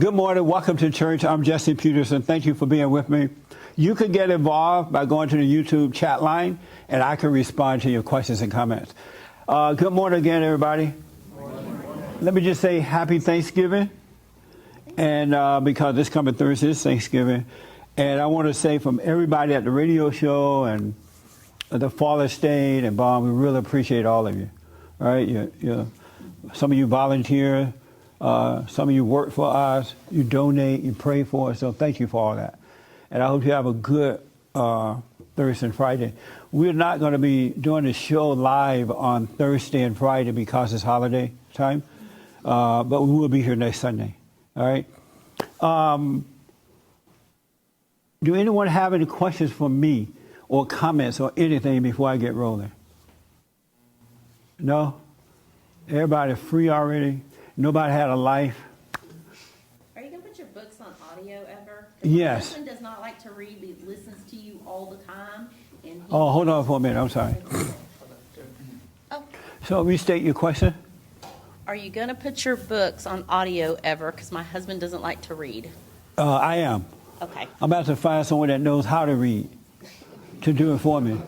Good morning. Welcome to church. I'm Jesse Peterson. Thank you for being with me. You can get involved by going to the YouTube chat line, and I can respond to your questions and comments. Good morning again, everybody. Let me just say happy Thanksgiving. And because this coming Thursday is Thanksgiving. And I want to say from everybody at the radio show and the Father State and Bob, we really appreciate all of you. All right, some of you volunteer, some of you work for us, you donate, you pray for us. So thank you for all that. And I hope you have a good Thursday and Friday. We're not going to be doing the show live on Thursday and Friday because it's holiday time, but we will be here next Sunday. All right. Do anyone have any questions for me or comments or anything before I get rolling? No? Everybody free already? Nobody had a life? Are you going to put your books on audio ever? Yes. My husband does not like to read, but he listens to you all the time. And Oh, hold on for a minute. I'm sorry. Oh. So restate your question. Are you going to put your books on audio ever? Because my husband doesn't like to read. I am. Okay. I'm about to find someone that knows how to read to do it for me.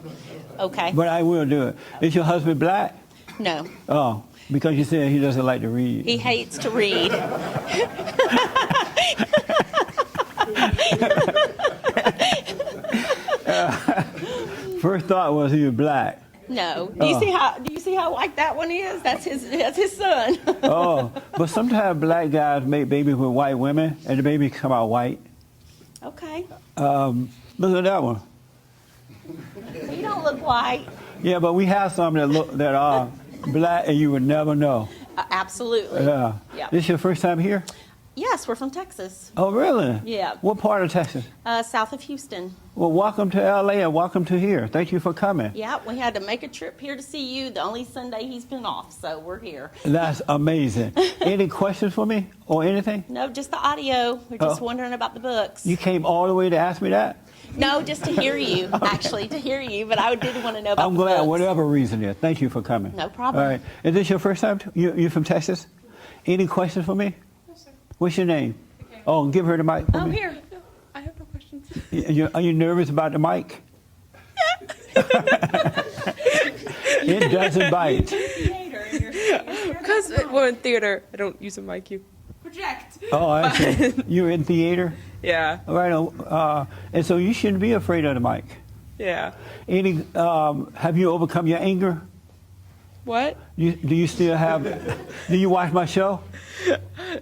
Okay. But I will do it. Is your husband black? No. Oh, because you said he doesn't like to read. He hates to read. First thought was he was black. No. Do you see how like that one is? That's his son. Oh, but sometimes black guys make babies with white women, and the baby come out white. Okay. Look at that one. You don't look white. Yeah, but we have some that are black, and you would never know. Absolutely. Yeah. Yeah. This your first time here? Yes, we're from Texas. Oh, really? Yeah. What part of Texas? South of Houston. Well, welcome to LA and welcome to here. Thank you for coming. Yeah, we had to make a trip here to see you. The only Sunday he's been off, so we're here. That's amazing. Any questions for me or anything? No, just the audio. We're just wondering about the books. You came all the way to ask me that? No, just to hear you, actually, to hear you. But I did want to know about I'm the glad, books. whatever reason is. Thank you for coming. No problem. All right. Is this your first time? You from Texas? Any questions for me? No, sir. What's your name? Okay. Oh, give her the mic. For me. Here. No, I have no questions. Are you nervous about the mic? It doesn't bite. Because we're in theater, I don't use a mic. You project. Oh, I see. You're in theater? Yeah. All right. And so you shouldn't be afraid of the mic. Yeah. Have you overcome your anger? What? Do you still have? Do you watch my show?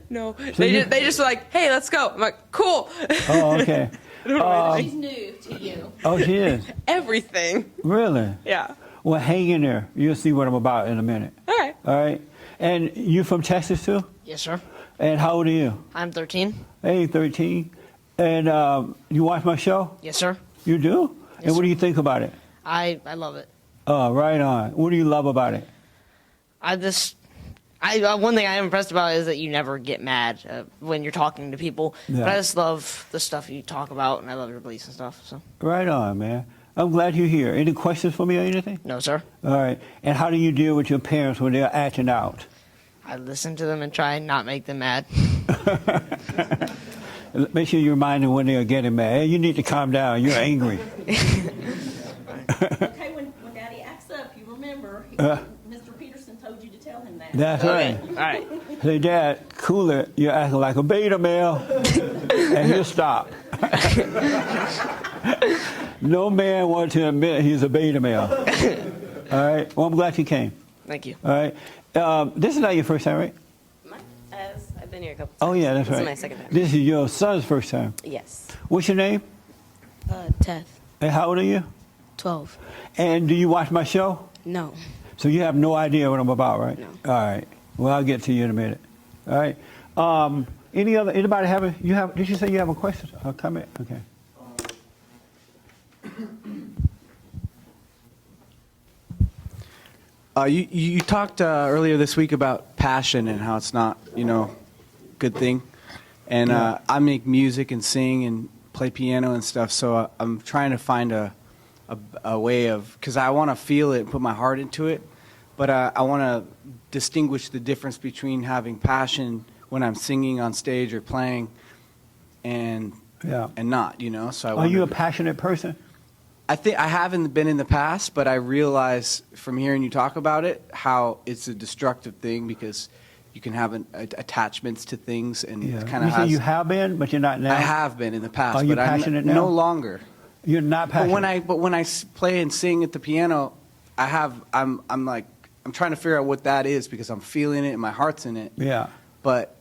No. So they just were like, hey, let's go. I'm like, cool. Oh, okay. She's new to you. Oh, she is. Everything. Really? Yeah. Well, hang in there. You'll see what I'm about in a minute. All right. All right. And you from Texas too? Yes, sir. And how old are you? I'm 13. Hey, 13. And you watch my show? Yes, sir. You do? Yes, and what sir. do you think about it? I love it. Oh, right on. What do you love about it? One thing I am impressed about is that you never get mad when you're talking to people. Yeah. But I just love the stuff you talk about, and I love your beliefs and stuff. So. Right on, man. I'm glad you're here. Any questions for me or anything? No, sir. All right. And how do you deal with your parents when they're acting out? I listen to them and try and not make them mad. Make sure you remind them when they are getting mad. Hey, you need to calm down. You're angry. Okay, when Daddy acts up, you remember, Mr. Peterson told you to tell him that. That's Okay. right. All right. Say, Dad, cool it. You're acting like a beta male. And he'll stop. No man wants to admit he's a beta male. All right. Well, I'm glad you came. Thank you. All right. This is not your first time, right? I've been here a couple times. Oh, yeah, that's This right. is my second time. This is your son's first time. Yes. What's your name? Teth. And how old are you? 12. And do you watch my show? No. So you have no idea what I'm about, right? No. All right. Well, I'll get to you in a minute. All right. Anybody did you say you have a question or comment? Okay. You talked earlier this week about passion and how it's not, good thing. And I make music and sing and play piano and stuff, so I'm trying to find a way of, because I want to feel it and put my heart into it, but I want to distinguish the difference between having passion when I'm singing on stage or playing, and not, So I Are you a wonder- passionate person? I think I haven't been in the past, but I realize from hearing you talk about it how it's a destructive thing because you can have attachments to things, and it kind You of say has. you have been, but you're not now. I have been in the past, Are you but I'm passionate now? no longer. You're not passionate. But when I play and sing at the piano, I'm trying to figure out what that is because I'm feeling it and my heart's in it. Yeah. But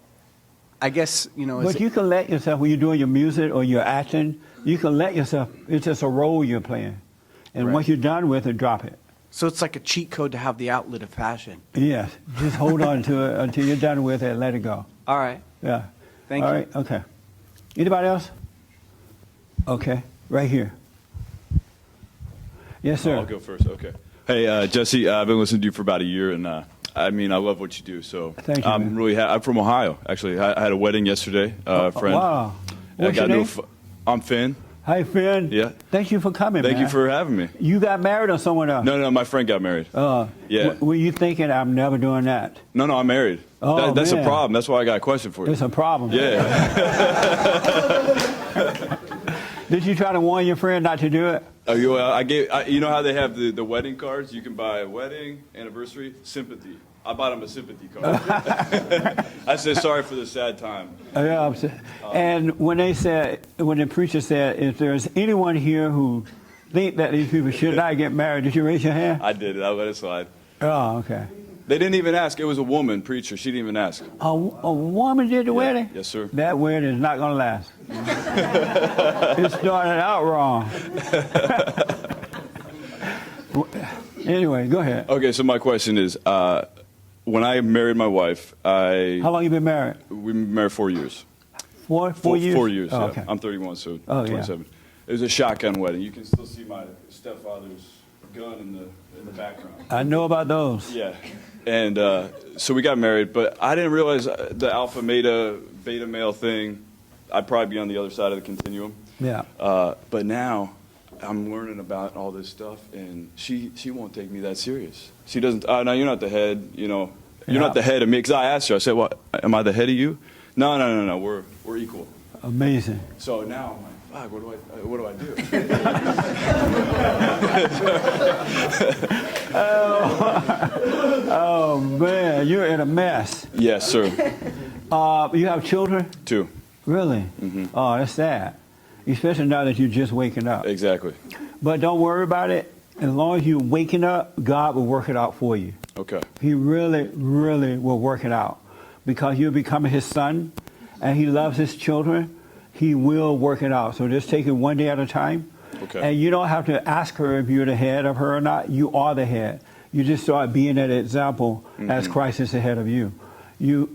I guess But you can let yourself, when you're doing your music or you're acting, you can let yourself, it's just a role you're playing. And Right. once you're done with it, drop it. So it's like a cheat code to have the outlet of passion. Yes. Just hold on to it until you're done with it and let it go. All right. Yeah. Thank All you. right. Okay. Anybody else? Okay. Right here. Yes, sir. I'll go first. Okay. Hey, Jesse, I've been listening to you for about a year, and I love what you do. So Thank you, I'm man. really I'm from Ohio, actually. I had a wedding yesterday, friend. Wow. And What's your name? I'm Finn. Hi, Finn. Yeah. Thank you for coming, Thank man. you for having me. You got married or someone else? No, my friend got married. Yeah. Were you thinking, I'm never doing that? No, I'm married. Oh, That's man. a problem. That's why I got a question for you. It's a problem. Yeah. Did you try to warn your friend not to do it? You know how they have the wedding cards? You can buy a wedding, anniversary, sympathy. I bought him a sympathy card. I said, sorry for the sad time. Yeah, and when the preacher said, if there's anyone here who think that these people should not get married, did you raise your hand? I did it. I let it slide. Oh, okay. They didn't even ask. It was a woman preacher. She didn't even ask. A woman did the wedding? Yes, sir. That wedding is not going to last. It started out wrong. Anyway, go ahead. Okay, so my question is, when I married my wife, How long you been married? we been married 4 years. Four years? 4 years. Oh, Yeah. okay. I'm 31, so Oh, yeah. 27. It was a shotgun wedding. You can still see my stepfather's gun in the background. I know about those. Yeah. And so we got married, but I didn't realize the alpha beta male thing. I'd probably be on the other side of the continuum. Yeah. But now I'm learning about all this stuff, and she won't take me that serious. She doesn't. No, you're not the head. You're not the head of me. Because I asked her. I said, "What? Am I the head of you?" No. We're equal. Amazing. So now I'm like, fuck. What do I do? Oh, man, you're in a mess. Yes, sir. You have children? 2. Really? Mm-hmm. Oh, that's sad. Especially now that you're just waking up. Exactly. But don't worry about it. As long as you're waking up, God will work it out for you. Okay. He really, really will work it out. Because you're becoming his son, and he loves his children. He will work it out. So just take it one day at a time. Okay. And you don't have to ask her if you're the head of her or not. You are the head. You just start being that example as Christ is the head of you. You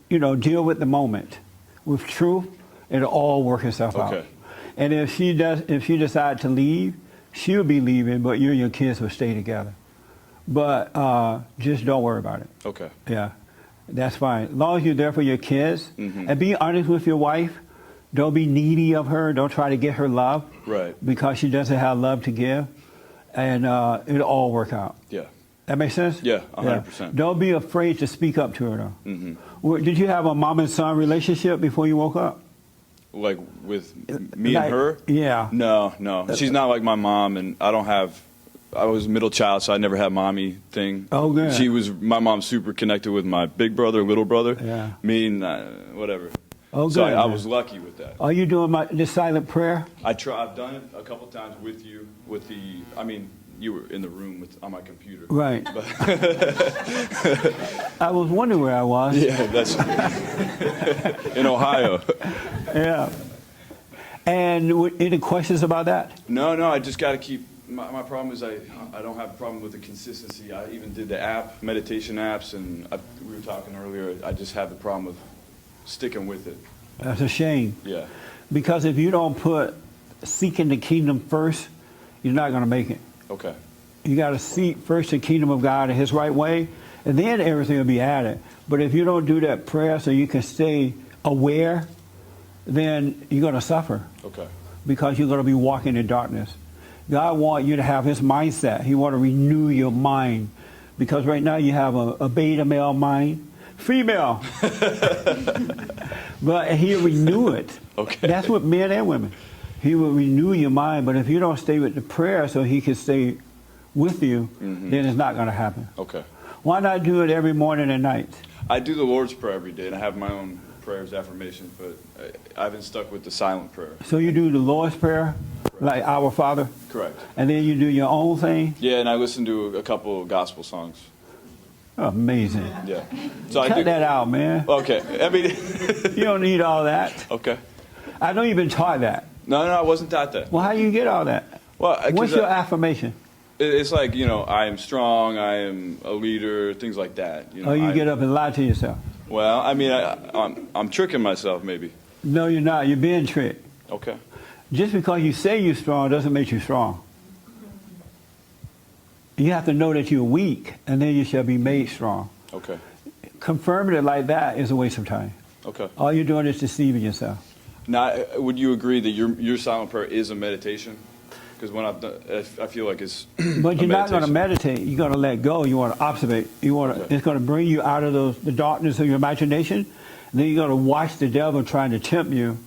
deal with the moment. With truth, it'll all work itself out. Okay. And if she decides to leave, she'll be leaving, but you and your kids will stay together. But just don't worry about it. Okay. Yeah, that's fine. As long as you're there for your kids, and be honest with your wife. Don't be needy of her. Don't try to get her love. Right. Because she doesn't have love to give. And it'll all work out. Yeah. That makes sense? Yeah, 100%. Don't be afraid to speak up to her, though. Did you have a mom and son relationship before you woke up? Like with me and her? Yeah. No. She's not like my mom, and I was a middle child, so I never had mommy thing. Oh, good. My mom's super connected with my big brother, little brother. Yeah. Me and whatever. Oh, so good. I was lucky with that. Are you doing the silent prayer? I've done it a couple times with you, you were in the room on my computer. Right. But I was wondering where I was. yeah, that's in Ohio. Yeah. And any questions about that? No, I just got to keep. My problem is I don't have a problem with the consistency. I even did the meditation apps, and we were talking earlier. I just have the problem with sticking with it. That's a shame. Yeah. Because if you don't put seeking the kingdom first, you're not going to make it. Okay. You got to seek first the kingdom of God in his right way, and then everything will be added. But if you don't do that prayer so you can stay aware, then you're going to suffer. Okay. Because you're going to be walking in darkness. God wants you to have his mindset. He wants to renew your mind. Because right now you have a beta male mind. Female. But he'll renew it. Okay. That's what men and women. He will renew your mind, but if you don't stay with the prayer so he can stay with you, then it's not going to happen. Okay. Why not do it every morning and night? I do the Lord's Prayer every day, and I have my own prayers, affirmations, but I haven't stuck with the silent prayer. So you do the Lord's Prayer, like Our Father, Correct. and then you do your own thing? Yeah, and I listen to a couple of gospel songs. Amazing. Yeah. So I Cut do. that out, man. Okay. I mean. You don't need all that. Okay. I know you've been taught that. No, I wasn't taught that. Well, how do you get all that? Well, What's your affirmation? It's like, I am strong, I am a leader, things like that. Oh, you get up and lie to yourself? Well, I mean, I'm tricking myself, maybe. No, you're not. You're being tricked. Okay. Just because you say you're strong doesn't make you strong. You have to know that you're weak, and then you shall be made strong. Okay. Confirming it like that is a waste of time. Okay. All you're doing is deceiving yourself. Now, would you agree that your silent prayer is a meditation? Because when I've done, I feel like it's. But you're not going to meditation. meditate. You're going to let go. You want to observate. You want to. Okay. It's going to bring you out of the darkness of your imagination. And then you're going to watch the devil trying to tempt you,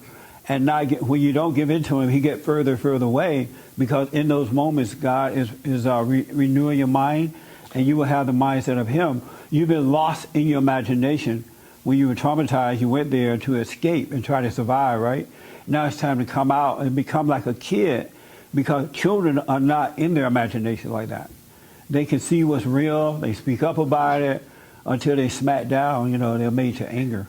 and not get, when you don't give in to him, he get further and further away. Because in those moments, God is renewing your mind, and you will have the mindset of Him. You've been lost in your imagination. When you were traumatized, you went there to escape and try to survive, right? Now it's time to come out and become like a kid, because children are not in their imagination like that. They can see what's real. They speak up about it until they smack down. They're made to anger.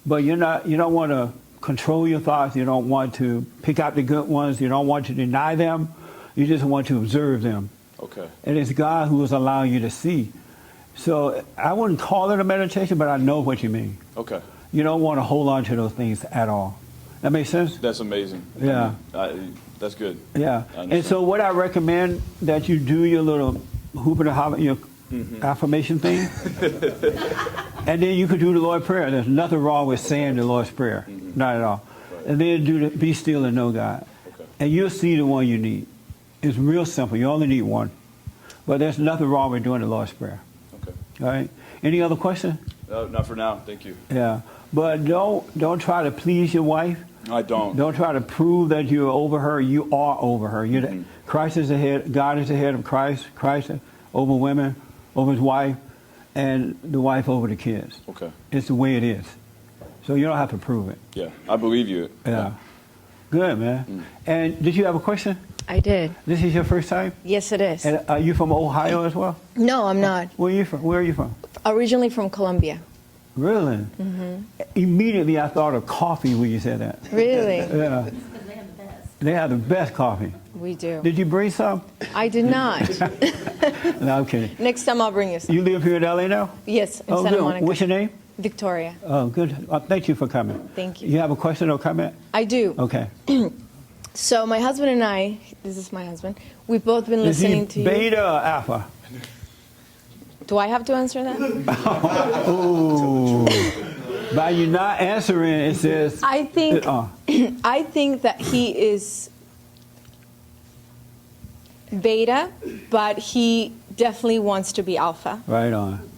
But you don't want to control your thoughts. You don't want to pick out the good ones. You don't want to deny them. You just want to observe them. Okay. And it's God who is allowing you to see. So I wouldn't call it a meditation, but I know what you mean. Okay. You don't want to hold on to those things at all. That makes sense? That's amazing. Yeah. That's good. Yeah. I And so what I recommend that you do your little hoop and a hop, your affirmation thing. And then you could do the Lord's Prayer. There's nothing wrong with saying the Lord's Prayer. Not at all. Right. And then do the be still and know God. Okay. And you'll see the one you need. It's real simple. You only need one. But there's nothing wrong with doing the Lord's Prayer. Okay. All right? Any other questions? Not for now. Thank you. Yeah. But don't try to please your wife. I don't. Don't try to prove that you're over her. You are over her. Christ is the head. God is the head of Christ. Christ over women, over his wife, and the wife over the kids. Okay. It's the way it is. So you don't have to prove it. Yeah. I believe you. Yeah. Good, man. And did you have a question? I did. This is your first time? Yes, it is. And are you from Ohio as well? No, I'm not. Where are you from? Where are you from? Originally from Colombia. Really? Immediately I thought of coffee when you said that. Really? Yeah. They have the best coffee. We do. Did you bring some? I did not. No, I'm kidding. Next time I'll bring you some. You live here in LA now? Yes, in Oh, Santa good. Monica. What's your name? Victoria. Oh, good. Thank you for coming. Thank you. You have a question or comment? I do. Okay. So my husband and I, this is my husband, we've both been Is he listening to you. beta or alpha? Do I have to answer that? Ooh. By you not answering, it says... I think Oh. I think that he is beta, but he definitely wants to be alpha. Right on.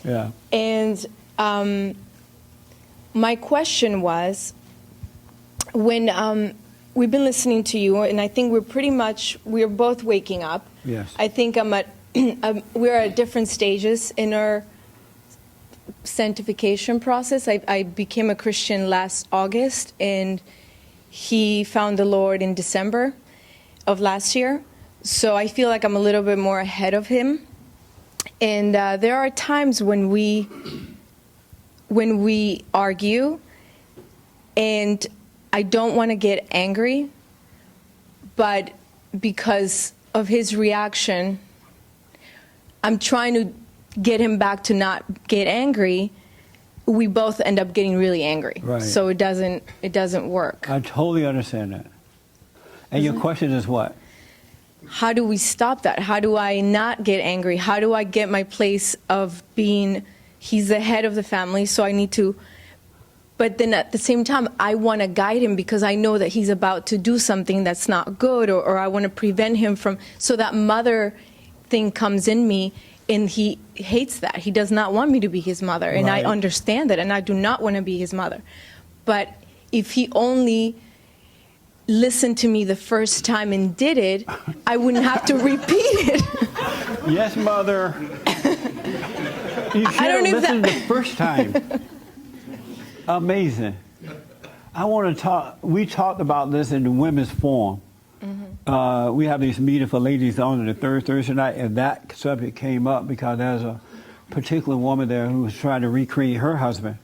Yeah. And my question was, when we've been listening to you, and I think we're both waking up. Yes. I think we're at different stages in our sanctification process. I became a Christian last August, and he found the Lord in December of last year. So I feel like I'm a little bit more ahead of him. And there are times when we argue, and I don't want to get angry, but because of his reaction, I'm trying to get him back to not get angry. We both end up getting really angry. Right. So it doesn't work. I totally understand that. And your question is what? How do we stop that? How do I not get angry? How do I get my place of being, he's the head of the family, so I need to, but then at the same time, I want to guide him because I know that he's about to do something that's not good, or I want to prevent him from, so that mother thing comes in me, And he hates that. He does not want me to be his mother. And I Right. understand that. And I do not want to be his mother. But if he only listened to me the first time and did it, I wouldn't have to repeat it. Yes, mother. You should I don't have know if listened that- the first time. Amazing. I want to talk. We talked about this in the women's forum. We have these meeting for ladies on the third Thursday night, and that subject came up because there's a particular woman there who was trying to recreate her husband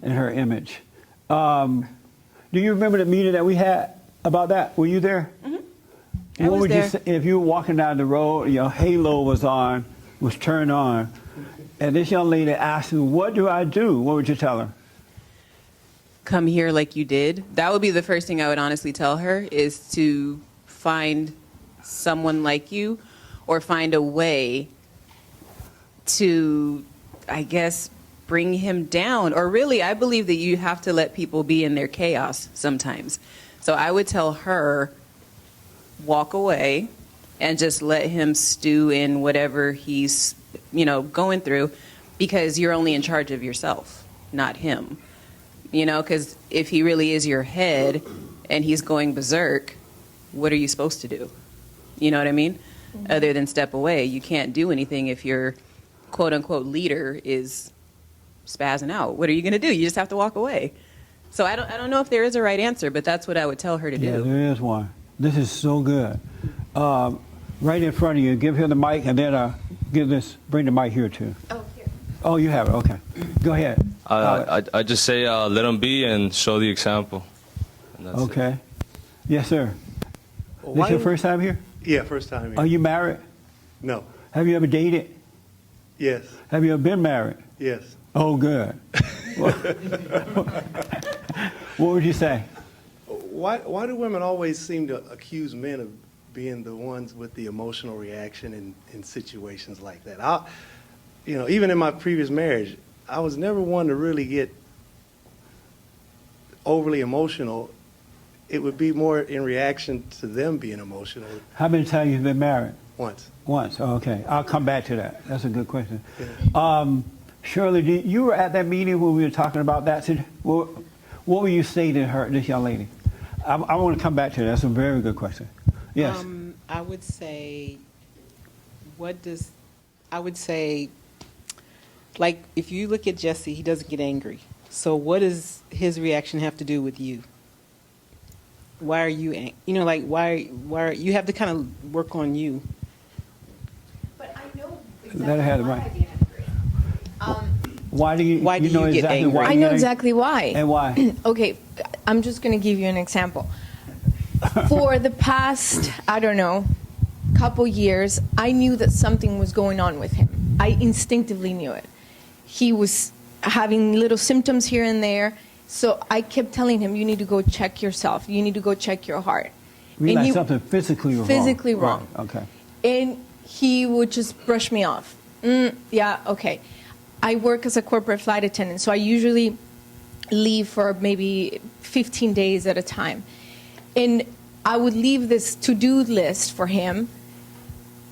in her image. Do you remember the meeting that we had about that? Were you there? I What was would there. you say if you were walking down the road, your halo was on, was turned on, and this young lady asked you, "What do I do?" What would you tell her? Come here like you did. That would be the first thing I would honestly tell her, is to find someone like you, or find a way to, I guess, bring him down. Or really, I believe that you have to let people be in their chaos sometimes. So I would tell her, walk away and just let him stew in whatever he's, going through, because you're only in charge of yourself, not him. Because if he really is your head and he's going berserk, what are you supposed to do? You know what I mean? Other than step away. You can't do anything if your quote unquote leader is spazzing out. What are you going to do? You just have to walk away. So I don't know if there is a right answer, but that's what I would tell her to Yeah, do. there is one. This is so good. Right in front of you, give her the mic, and then bring the mic here too. Oh, here. Oh, you have it. Okay, go ahead. I just say let them be and show the example. And that's it. Okay. Yes, sir. This Why your do- first time here? Yeah, first time here. Are you married? No. Have you ever dated? Yes. Have you ever been married? Yes. Oh, good. What would you say? Why do women always seem to accuse men of being the ones with the emotional reaction in situations like that? Even in my previous marriage, I was never one to really get overly emotional. It would be more in reaction to them being emotional. How many times have you been married? Once. Once. Oh, okay. I'll come back to that. That's a good question. Shirley, you were at that meeting when we were talking about that. What were you saying to her, this young lady? I want to come back to that. That's a very good question. Yes. I would say, like, if you look at Jesse, he doesn't get angry. So what does his reaction have to do with you? Why are you, why you have to kind of work on you. But I know Let her have the mic. Why do you? Why do know you get exactly angry? why I you know get exactly why. And why? Okay, I'm just going to give you an example. For the past, I don't know, couple years, I knew that something was going on with him. I instinctively knew it. He was having little symptoms here and there, so I kept telling him, you need to go check yourself. You need to go check your heart. Realize something physically wrong. Physically wrong. Right. Okay. And he would just brush me off. Yeah, okay. I work as a corporate flight attendant, so I usually leave for maybe 15 days at a time. And I would leave this to-do list for him,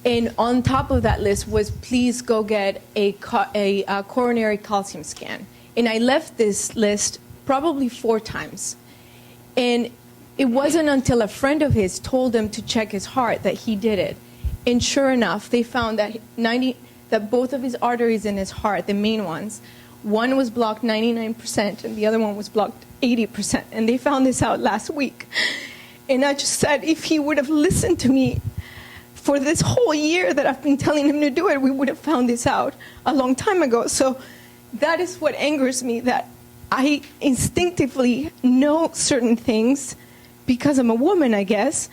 and on top of that list was, please go get a coronary calcium scan. And I left this list probably 4 times. And it wasn't until a friend of his told him to check his heart that he did it. And sure enough, they found that both of his arteries in his heart, the main ones, one was blocked 99% and the other one was blocked 80%. And they found this out last week. And I just said, if he would have listened to me for this whole year that I've been telling him to do it, we would have found this out a long time ago. So that is what angers me, that I instinctively know certain things because I'm a woman, I guess,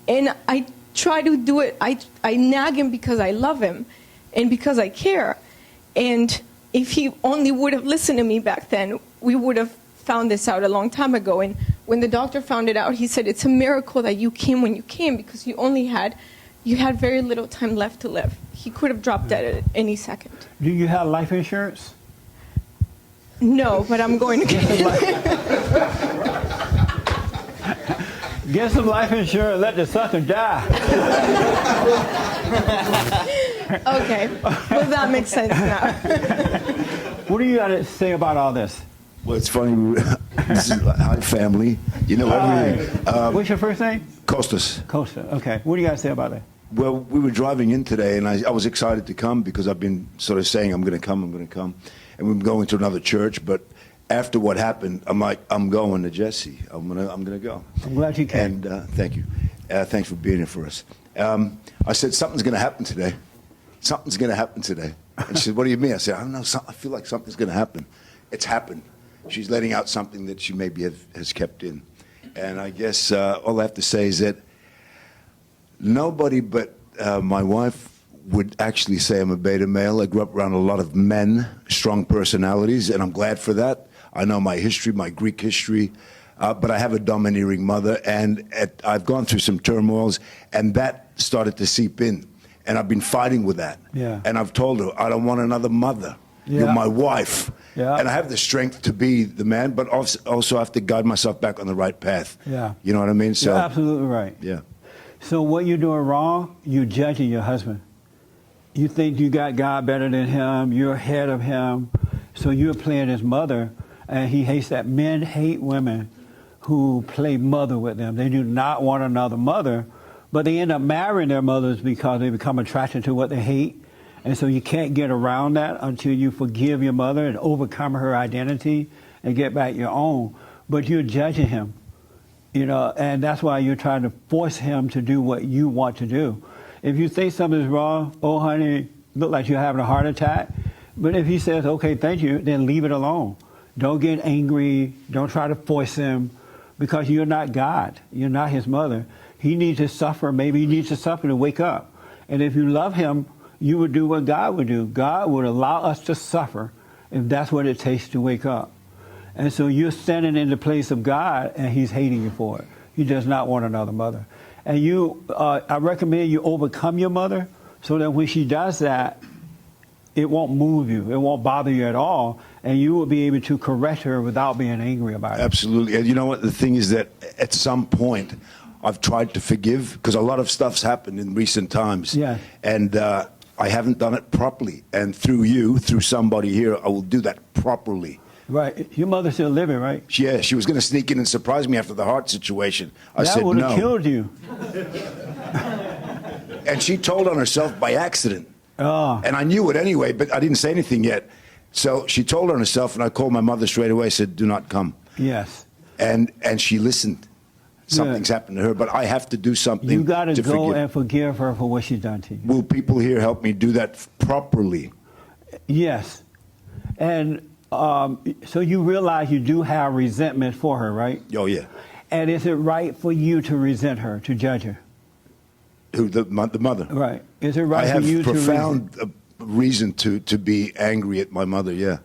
and I try to do it. I nag him because I love him and because I care. And if he only would have listened to me back then, we would have found this out a long time ago. And when the doctor found it out, he said, it's a miracle that you came when you came, because you had very little time left to live. He could have dropped dead at any second. Do you have life insurance? No, but I'm going to get it. Get some life insurance. Let the sucker die. Okay, well, that makes sense now. What do you got to say about all this? Well, it's funny. This is hi family. You know everything. What's your first name? Costas. Costa. Okay. What do you got to say about that? Well, we were driving in today, and I was excited to come because I've been sort of saying I'm going to come, and we've been going to another church. But after what happened, I'm like, I'm going to Jesse. I'm gonna go. I'm glad you came. And thank you. Thanks for being here for us. I said something's going to happen today. Something's going to happen today. And she said, "What do you mean?" I said, "I don't know. I feel like something's going to happen." It's happened. She's letting out something that she maybe has kept in. And I guess all I have to say is that nobody but my wife would actually say I'm a beta male. I grew up around a lot of men, strong personalities, and I'm glad for that. I know my history, my Greek history, but I have a domineering mother, and I've gone through some turmoils, and that started to seep in. And I've been fighting with that. Yeah. And I've told her, I don't want another mother. Yeah. You're my wife. Yeah. And I have the strength to be the man, but also have to guide myself back on the right path. Yeah. You know what I mean? So, You're absolutely right. yeah. So what you're doing wrong, you're judging your husband. You think you got God better than him. You're ahead of him. So you're playing his mother, and he hates that. Men hate women who play mother with them. They do not want another mother, but they end up marrying their mothers because they become attracted to what they hate. And so you can't get around that until you forgive your mother and overcome her identity and get back your own. But you're judging him, you know, and that's why you're trying to force him to do what you want to do. If you think something's wrong, oh, honey, look like you're having a heart attack. But if he says, okay, thank you, then leave it alone. Don't get angry. Don't try to force him, because you're not God. You're not his mother. He needs to suffer. Maybe he needs to suffer to wake up. And if you love him, you would do what God would do. God would allow us to suffer if that's what it takes to wake up. And so you're standing in the place of God, and he's hating you for it. He does not want another mother. And I recommend you overcome your mother so that when she does that, it won't move you. It won't bother you at all. And you will be able to correct her without being angry about it. Absolutely. And you know what? The thing is that at some point, I've tried to forgive, because a lot of stuff's happened in recent times. Yeah. And I haven't done it properly. And through somebody here, I will do that properly. Right. Your mother's still living, right? Yeah, she was going to sneak in and surprise me after the heart situation. I that said would no. have killed you. And she told on herself by accident. Oh. And I knew it anyway, but I didn't say anything yet. So she told on herself, and I called my mother straight away. I said, do not come. Yes. And she listened. Something's happened to her, but I have to do something. You got to go forgive. and forgive her for what she's done to you. Will people here help me do that properly? Yes. And so you realize you do have resentment for her, right? Oh, yeah. And is it right for you to resent her, to judge her? Who, the mother? Right. Is it right I have for you profound reason to be angry at my mother, yeah.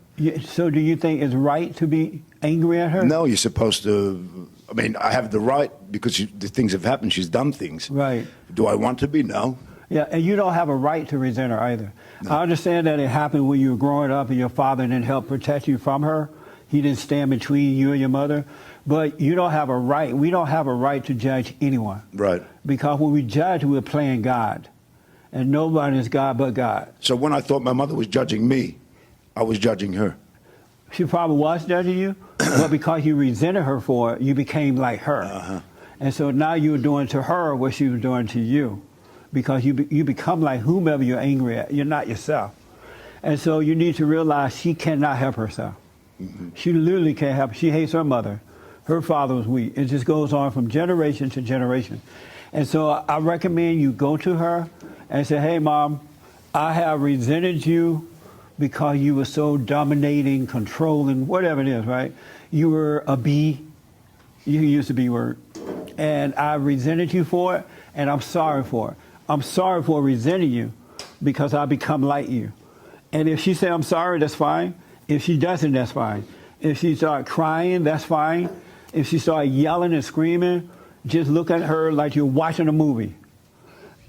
So do you think it's right to be angry at her? No, you're supposed to. I mean, I have the right, because the things have happened. She's done things. Right. Do I want to be? No. Yeah, and you don't have a right to resent her either. No. I understand that it happened when you were growing up and your father didn't help protect you from her. He didn't stand between you and your mother. But you don't have a right. We don't have a right to judge anyone. Right. Because when we judge, we're playing God. And nobody is God but God. So when I thought my mother was judging me, I was judging her. She probably was judging you, but because you resented her for it, you became like her. Uh-huh. And so now you're doing to her what she was doing to you, because you become like whomever you're angry at. You're not yourself. And so you need to realize she cannot help herself. Mm-hmm. She literally can't help. She hates her mother. Her father was weak. It just goes on from generation to generation. And so I recommend you go to her and say, hey, Mom, I have resented you because you were so dominating, controlling, whatever it is, right? You were a B. You can use the B word. And I resented you for it, and I'm sorry for it. I'm sorry for resenting you because I become like you. And if she says, I'm sorry, that's fine. If she doesn't, that's fine. If she starts crying, that's fine. If she starts yelling and screaming, just look at her like you're watching a movie.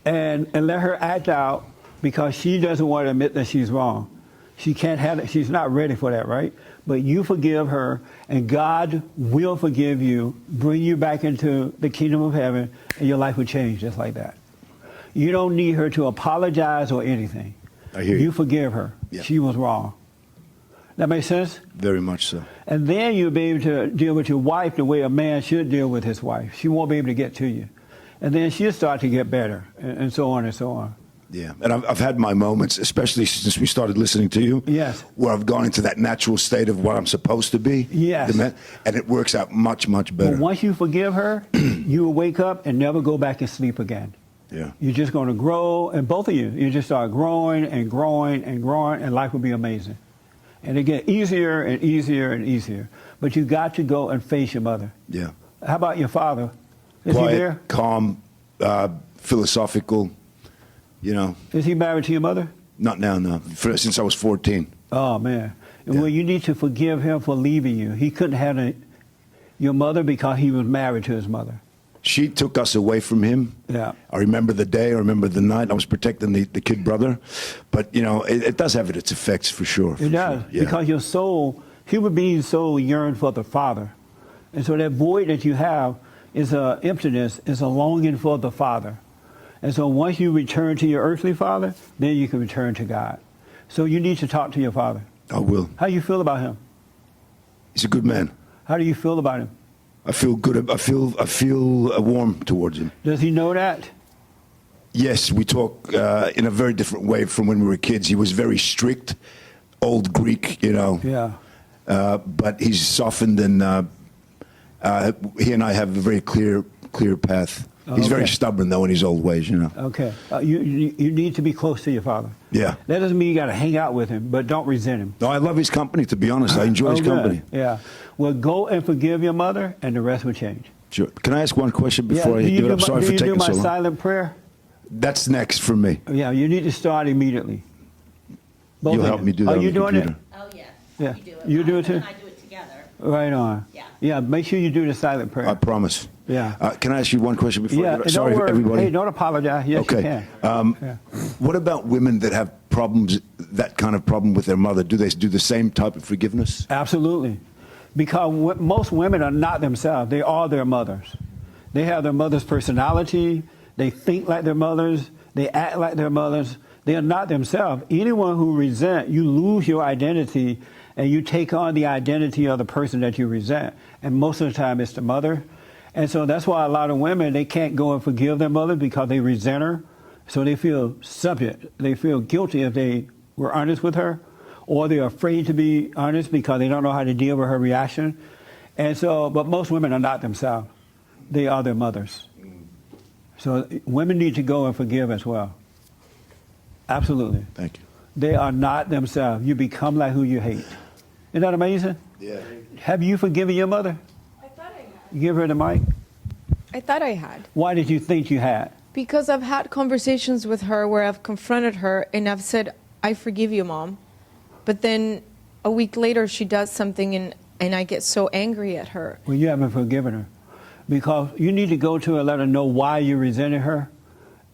And let her act out, because she doesn't want to admit that she's wrong. She can't have it. She's not ready for that, right? But you forgive her, and God will forgive you, bring you back into the kingdom of heaven, and your life will change just like that. You don't need her to apologize or anything. I hear you. You forgive her. Yeah. She was wrong. That makes sense? Very much so. And then you'll be able to deal with your wife the way a man should deal with his wife. She won't be able to get to you. And then she'll start to get better, and so on and so on. Yeah, and I've had my moments, especially since we started listening to you. Yes. Where I've gone into that natural state of what I'm supposed to be. Yes. And it works out much, much better. But once you forgive her, you will wake up and never go back and sleep again. Yeah. You're just going to grow, and both of you just start growing and growing and growing, and life will be amazing. And it gets easier and easier and easier. But you got to go and face your mother. Yeah. How about your father? Is Quiet, he there? calm, philosophical, you know. Is he married to your mother? Not now, no. Since I was 14. Oh, man. Yeah. Well, you need to forgive him for leaving you. He couldn't have your mother because he was married to his mother. She took us away from him. Yeah. I remember the day. I remember the night. I was protecting the kid brother. But, you know, it does have its effects for sure. It does. Sure. Yeah. Because your soul, human being's soul yearn for the Father. And so that void that you have is a emptiness, is a longing for the Father. And so once you return to your earthly father, then you can return to God. So you need to talk to your father. I will. How do you feel about him? He's a good man. How do you feel about him? I feel good. I feel warm towards him. Does he know that? Yes, we talk in a very different way from when we were kids. He was very strict, old Greek, you know. Yeah. But he's softened, and he and I have a very clear path. He's very stubborn, though, in his old ways, you know. Okay. You need to be close to your father. Yeah. That doesn't mean you got to hang out with him, but don't resent him. No, I love his company, to be honest. I enjoy his good. company. Yeah. Well, go and forgive your mother, and the rest will change. Sure. Can I ask one question before I give it up? Sorry for taking so long. Do you do my silent prayer? That's next for me. Yeah, you need to start immediately. Both You'll of help you. me do that. Are you doing it? Oh, yes. Yeah. You do it. You do it too? And I do it together. Right on. Yeah. Yeah, make sure you do the silent prayer. I promise. Yeah. Can I ask you one question before I Yeah, give it up? Sorry, everybody. Hey, don't apologize. Yes, you Okay. can. Yeah. What about women that have problems, that kind of problem with their mother? Do they do the same type of forgiveness? Absolutely. Because most women are not themselves. They are their mothers. They have their mother's personality. They think like their mothers. They act like their mothers. They are not themselves. Anyone who resents, you lose your identity and you take on the identity of the person that you resent. And most of the time it's the mother. And so that's why a lot of women, they can't go and forgive their mother because they resent her. So they feel subject. They feel guilty if they were honest with her, or they're afraid to be honest because they don't know how to deal with her reaction. And so, but most women are not themselves. They are their mothers. So women need to go and forgive as well. Absolutely. Thank you. They are not themselves. You become like who you hate. Isn't that amazing? Yeah. Have you forgiven your mother? I thought I had. You give her the mic. I thought I had. Why did you think you had? Because I've had conversations with her where I've confronted her and I've said, I forgive you, Mom. But then a week later she does something and I get so angry at her. Well, you haven't forgiven her. Because you need to go to her and let her know why you resented her.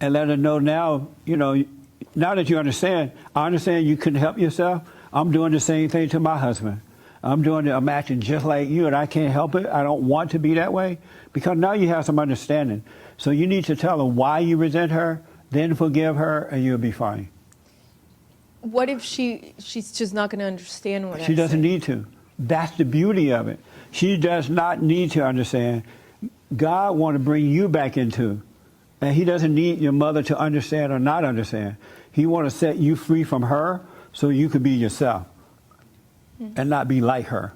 And let her know now, you know, now that you understand, I understand you couldn't help yourself. I'm doing the same thing to my husband. I'm acting just like you, and I can't help it. I don't want to be that way. Because now you have some understanding. So you need to tell her why you resent her, then forgive her, and you'll be fine. What if she's just not going to understand what I say? She doesn't need to. That's the beauty of it. She does not need to understand. God wants to bring you back into, and he doesn't need your mother to understand or not understand. He wants to set you free from her so you can be yourself and not be like her.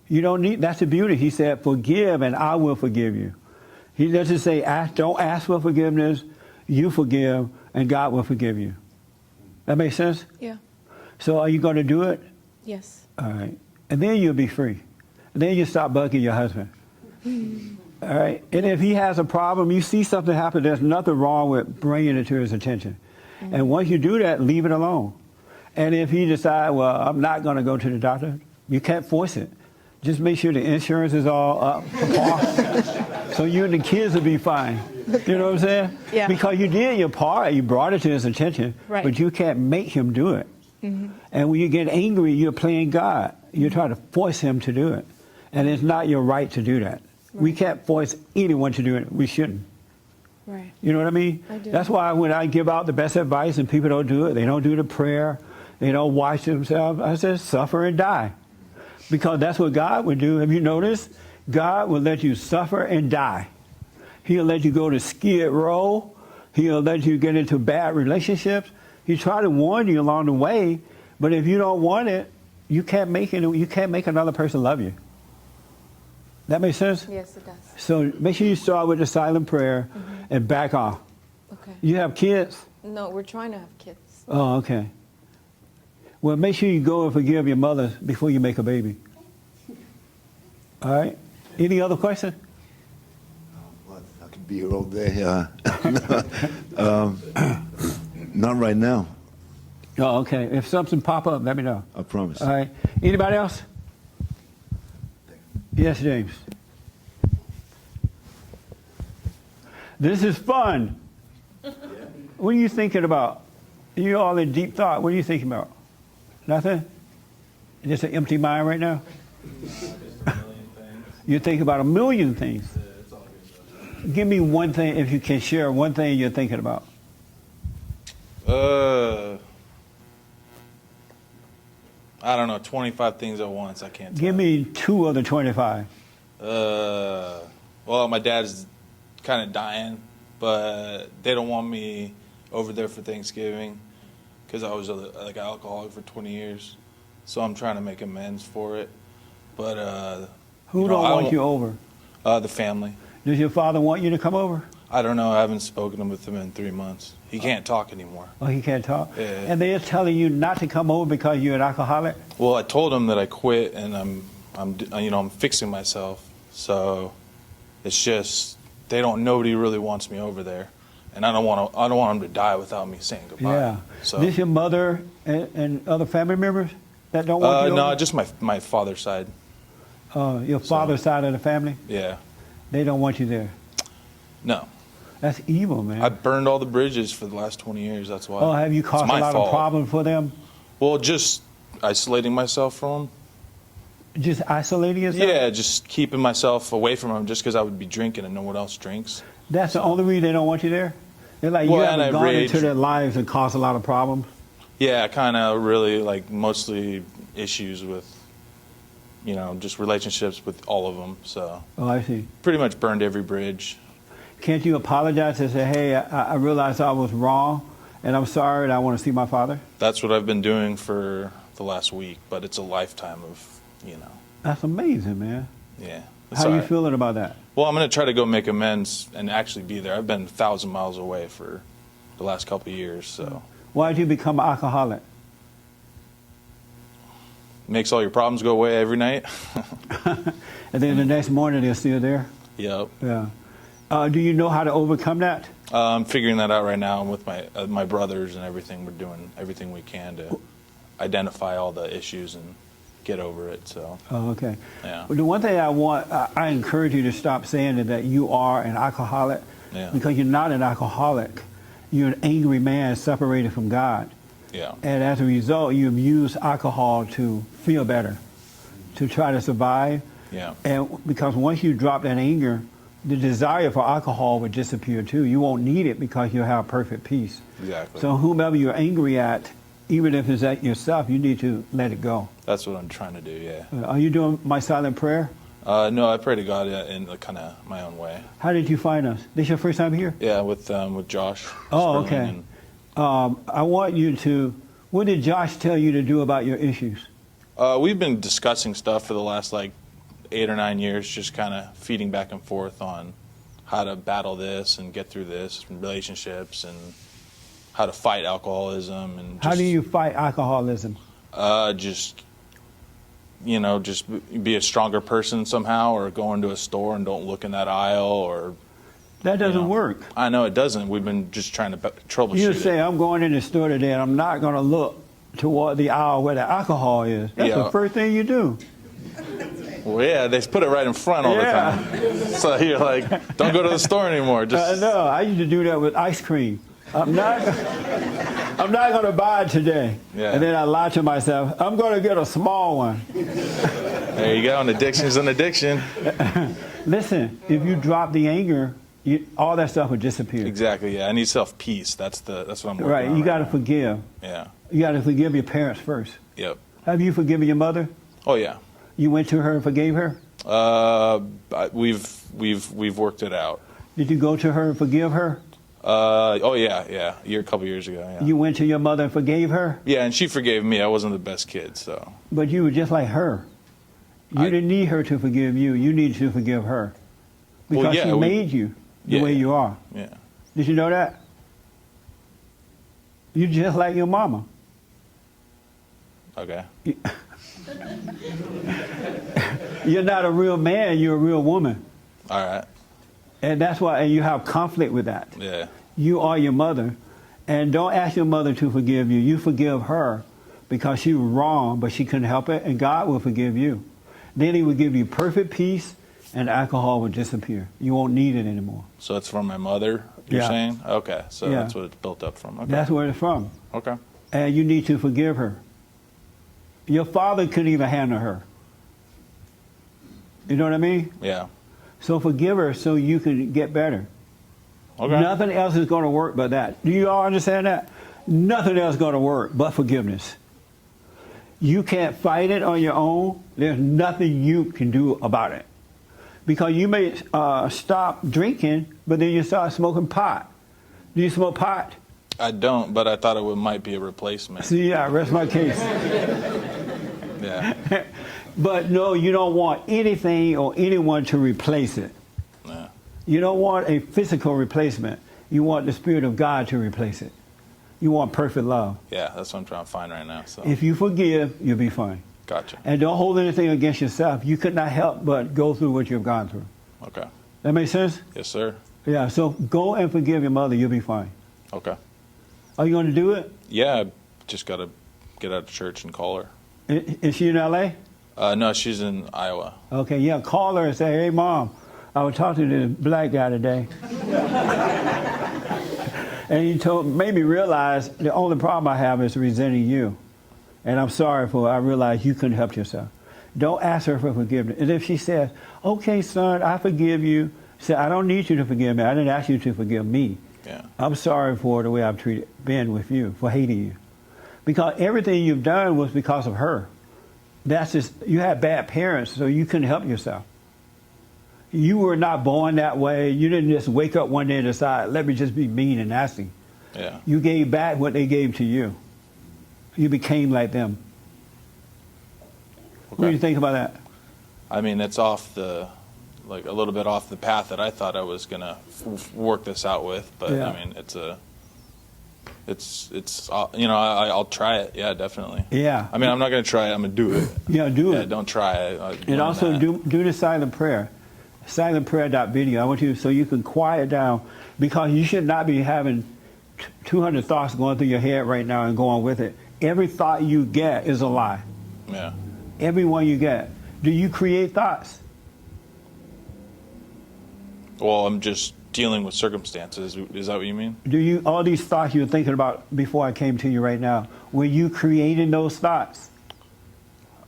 You don't need, that's the beauty. He said, forgive and I will forgive you. He doesn't say, don't ask for forgiveness, you forgive and God will forgive you. That makes sense? Yeah. So are you going to do it? Yes. All right. And then you'll be free. And then you stop bugging your husband. All right. And if he has a problem, you see something happen, there's nothing wrong with bringing it to his attention. And once you do that, leave it alone. And if he decides, well, I'm not going to go to the doctor, you can't force it. Just make sure the insurance is all up to par. So you and the kids will be fine. You know what I'm saying? Yeah. Because you did your part, you brought it to his attention, Right. but you can't make him do it. And when you get angry, you're playing God. You're trying to force him to do it. And it's not your right to do that. We can't force anyone to do it. We shouldn't. Right. You know what I mean? I do. That's why when I give out the best advice and people don't do it, they don't do the prayer, they don't watch themselves, I say suffer and die. Because that's what God would do. Have you noticed? God will let you suffer and die. He'll let you go to Skid Row. He'll let you get into bad relationships. He try to warn you along the way, but if you don't want it, you can't make it. You can't make another person love you. That makes sense? Yes, it does. So make sure you start with the silent prayer and back off. Okay. You have kids? No, we're trying to have kids. Oh, okay. Well, make sure you go and forgive your mother before you make a baby. All right? Any other question? Well, I could be here all day. Not right now. Oh, okay. If something pop up, let me know. I promise. All right. Anybody else? Yes, James. This is fun. What are you thinking about? You all in deep thought. What are you thinking about? Nothing? Just an empty mind right now? You think about a million things. Give me one thing, if you can share one thing you're thinking about. I don't know, 25 things at once. I can't tell. Give me 2 of the 25. Well, my dad's kind of dying, but they don't want me over there for Thanksgiving because I was like an alcoholic for 20 years. So I'm trying to make amends for it. But Who don't want you over? The family. Does your father want you to come over? I don't know. I haven't spoken with him in 3 months. He can't talk anymore. Oh, he can't talk? Yeah. And they're telling you not to come over because you're an alcoholic? Well, I told him that I quit and I'm fixing myself. So it's just nobody really wants me over there, and I don't want him to die without me saying goodbye. Yeah. So This your mother and other family members that don't want you no, over? just my father's side. Your father's side of the family? Yeah. They don't want you there. No. That's evil, man. I burned all the bridges for the last 20 years. That's why. Oh, have you caused It's a my lot fault. of problems for them? Well, just isolating myself from them. Just isolating yourself? Yeah, just keeping myself away from them just because I would be drinking and no one else drinks. That's the only reason they don't want you there? They're like, Well, you and haven't I gone rage. into their lives and caused a lot of problems? Yeah, kind of really like mostly issues with, just relationships with all of them. So Oh, I see. pretty much burned every bridge. Can't you apologize and say, hey, I realized I was wrong, and I'm sorry, and I want to see my father? That's what I've been doing for the last week, but it's a lifetime of, That's amazing, man. yeah. It's How all are you right. feeling about that? Well, I'm going to try to go make amends and actually be there. I've been 1,000 miles away for the last couple of years, so. Why did you become an alcoholic? Makes all your problems go away every night. And then the next morning they're still there? Yep. Yeah. Do you know how to overcome that? I'm figuring that out right now. I'm with my brothers and everything. We're doing everything we can to identify all the issues and get over it. So. Oh, okay. Yeah. Well, the one thing I encourage you to stop saying is that you are an alcoholic, Yeah. because you're not an alcoholic. You're an angry man separated from God. Yeah. And as a result, you use alcohol to feel better, to try to survive. Yeah. And because once you drop that anger, the desire for alcohol would disappear too. You won't need it because you'll have perfect peace. Exactly. So whomever you're angry at, even if it's at yourself, you need to let it go. That's what I'm trying to do. Yeah. Are you doing my silent prayer? No, I pray to God in kind of my own way. How did you find us? This your first time here? Yeah, with Josh. Oh, Sperling, okay. and- I want you to, what did Josh tell you to do about your issues? We've been discussing stuff for the last 8 or 9 years, just kind of feeding back and forth on how to battle this and get through this, and relationships, and how to fight alcoholism. And How do you fight alcoholism? just be a stronger person somehow, or go into a store and don't look in that aisle, or That doesn't work. I know it doesn't. We've been just trying to troubleshoot You it. say, I'm going in the store today and I'm not going to look toward the aisle where the alcohol is. That's Yeah. the first thing you do. Well, yeah, they put it right in front all the time. So you're like, don't go to the store anymore. Just No, I used to do that with ice cream. I'm not going to buy it today. Yeah. And then I lie to myself, I'm going to get a small one. there you go. An addiction's an addiction. Listen, if you drop the anger, all that stuff will disappear. Exactly. Yeah, I need self peace. That's what I'm working Right. on You got to now. forgive. Yeah. You got to forgive your parents first. Yep. Have you forgiven your mother? Oh yeah. You went to her and forgave her? We've worked it out. Did you go to her and forgive her? Oh yeah. A couple years ago. Yeah. You went to your mother and forgave her? Yeah, and she forgave me. I wasn't the best kid, so. But you were just like her. You didn't need her to forgive you. You needed to forgive her. Because Well, yeah, she made you the way you are. Yeah. Did you know that? You're just like your mama. Okay. You're not a real man, you're a real woman. All right. And that's why, and you have conflict with that. Yeah. You are your mother. And don't ask your mother to forgive you. You forgive her because she was wrong, but she couldn't help it, and God will forgive you. Then he will give you perfect peace, and alcohol will disappear. You won't need it anymore. So it's from my mother, you're Yeah. saying? Okay, so Yeah. that's what it's built up from. Okay. That's where it's from. Okay. And you need to forgive her. Your father couldn't even handle her. You know what I mean? Yeah. So forgive her so you can get better. Okay. Nothing else is going to work but that. Do you all understand that? Nothing else is going to work but forgiveness. You can't fight it on your own. There's nothing you can do about it. Because you may stop drinking, but then you start smoking pot. Do you smoke pot? I don't, but I thought it might be a replacement. See, yeah, rest my case. Yeah. But no, you don't want anything or anyone to replace it. Yeah. You don't want a physical replacement. You want the Spirit of God to replace it. You want perfect love. Yeah, that's what I'm trying to find right now. So. If you forgive, you'll be fine. Gotcha. And don't hold anything against yourself. You could not help but go through what you've gone through. Okay. That make sense? Yes, sir. Yeah, so go and forgive your mother. You'll be fine. Okay. Are you going to do it? Yeah, I just got to get out of church and call her. Is she in L.A.? No, she's in Iowa. Okay, yeah, call her and say, hey, Mom, I was talking to the black guy today. And he made me realize the only problem I have is resenting you. And I'm sorry for it. I realized you couldn't help yourself. Don't ask her for forgiveness. And if she says, okay, son, I forgive you, say, I don't need you to forgive me. I didn't ask you to forgive me. Yeah. I'm sorry for the way I've been with you, for hating you. Because everything you've done was because of her. That's just, you had bad parents, so you couldn't help yourself. You were not born that way. You didn't just wake up one day and decide, let me just be mean and nasty. Yeah. You gave back what they gave to you. You became like them. Okay. What do you think about that? I mean, it's off a little bit off the path that I thought I was going to work this out with. But, Yeah. I mean, I'll try it. Yeah, definitely. Yeah. I mean, I'm not going to try it. I'm going to do it. Yeah, do it. Yeah, don't try it. And also do the silent prayer. Silentprayer.video. I want you so you can quiet down, because you should not be having 200 thoughts going through your head right now and going with it. Every thought you get is a lie. Yeah. Every one you get. Do you create thoughts? Well, I'm just dealing with circumstances. Is that what you mean? Do you, all these thoughts you're thinking about before I came to you right now, were you creating those thoughts?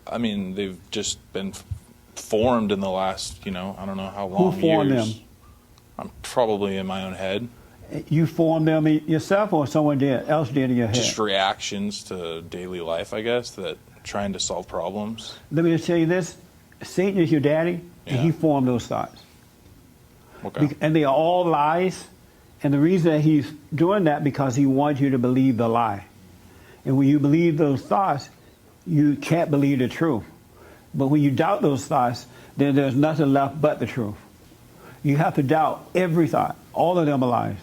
I mean, they've just been formed in the last, I don't know how long. Who formed years. them? I'm probably in my own head. You formed them yourself, or someone else did in your head? Just reactions to daily life, I guess, that trying to solve problems. Let me just tell you this. Satan is your daddy, and he formed those thoughts. Okay. And they are all lies. And the reason that he's doing that, because he wants you to believe the lie. And when you believe those thoughts, you can't believe the truth. But when you doubt those thoughts, then there's nothing left but the truth. You have to doubt every thought. All of them are lies.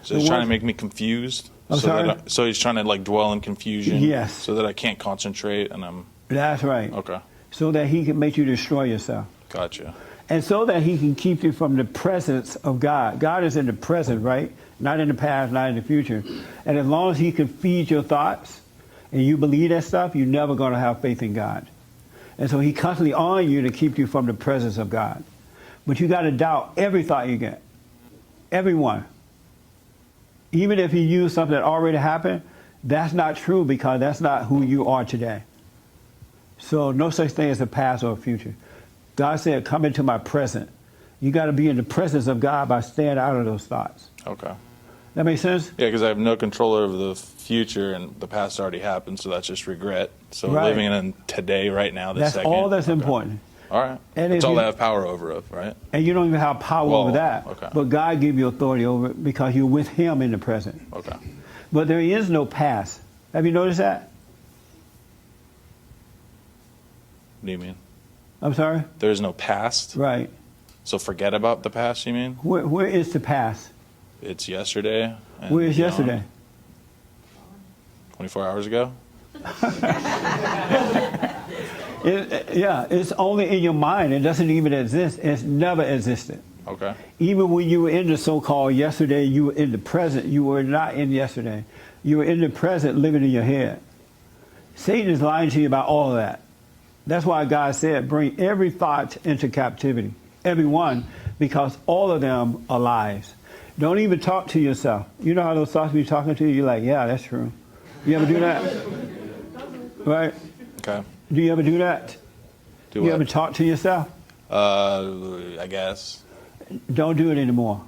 So he's trying to make me confused. I'm sorry? So he's trying to dwell in confusion. Yes. So that I can't concentrate, and I'm. That's right. Okay. So that he can make you destroy yourself. Gotcha. And so that he can keep you from the presence of God. God is in the present, right? Not in the past, not in the future. And as long as he can feed your thoughts and you believe that stuff, you're never going to have faith in God. And so he constantly on you to keep you from the presence of God. But you got to doubt every thought you get. Everyone. Even if you use something that already happened, that's not true, because that's not who you are today. So no such thing as a past or a future. God said, come into my present. You got to be in the presence of God by staying out of those thoughts. Okay. That makes sense? Yeah, because I have no control over the future, and the past already happened, so that's just regret. So Right. living in today, right now, this That's second. all that's Okay. important. All right. And That's if all you- I have power over, right? And you don't even have power Well, over that. okay. But God give you authority over it because you're with him in the present. Okay. But there is no past. Have you noticed that? What do you mean? I'm sorry? There's no past? Right. So forget about the past, you mean? Where is the past? It's yesterday. and Where is beyond. yesterday? 24 hours ago? Yeah, it's only in your mind. It doesn't even exist. It's never existed. Okay. Even when you were in the so-called yesterday, you were in the present. You were not in yesterday. You were in the present living in your head. Satan is lying to you about all of that. That's why God said, bring every thought into captivity. Every one, because all of them are lies. Don't even talk to yourself. You know how those thoughts be talking to you? You're like, yeah, that's true. You ever do that? Right? Okay. Do you ever do that? Do you what? ever talk to yourself? I guess. Don't do it anymore.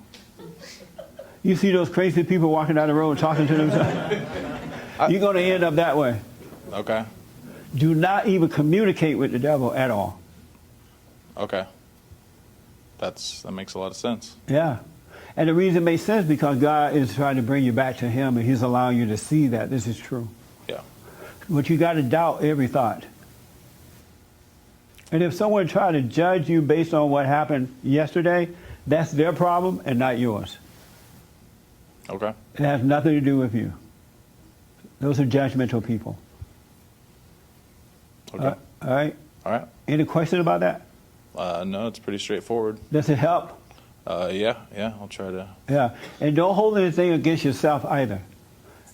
You see those crazy people walking down the road talking to themselves? You're going to end up that way. Okay. Do not even communicate with the devil at all. Okay. That makes a lot of sense. Yeah. And the reason it makes sense because God is trying to bring you back to him, and he's allowing you to see that this is true. Yeah. But you got to doubt every thought. And if someone tried to judge you based on what happened yesterday, that's their problem and not yours. Okay. It has nothing to do with you. Those are judgmental people. Okay. All right? All right. Any question about that? No, it's pretty straightforward. Does it help? Yeah, I'll try to. Yeah. And don't hold anything against yourself either,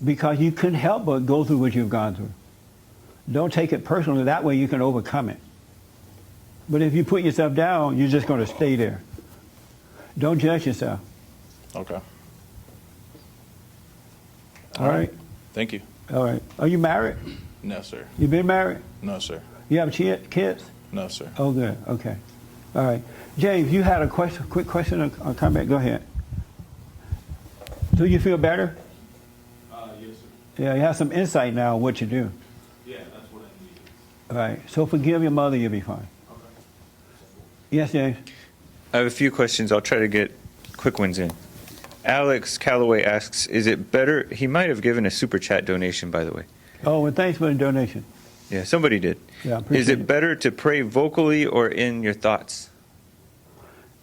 because you couldn't help but go through what you've gone through. Don't take it personally. That way you can overcome it. But if you put yourself down, you're just going to stay there. Don't judge yourself. Okay. All right? Thank you. All right. Are you married? No, sir. You been married? No, sir. You have kids? No, sir. Oh, good. Okay. All right. James, you had a question, quick question or comment. Go ahead. Do you feel better? Yes, sir. Yeah, you have some insight now on what you do. Yeah, that's what I need. All right. So forgive your mother, you'll be fine. Okay. Yes, James? I have a few questions. I'll try to get quick ones in. Alex Calloway asks, is it better? He might have given a super chat donation, by the way. Oh, well, thanks for the donation. Yeah, somebody did. Yeah, is appreciate it better to pray vocally or in your thoughts?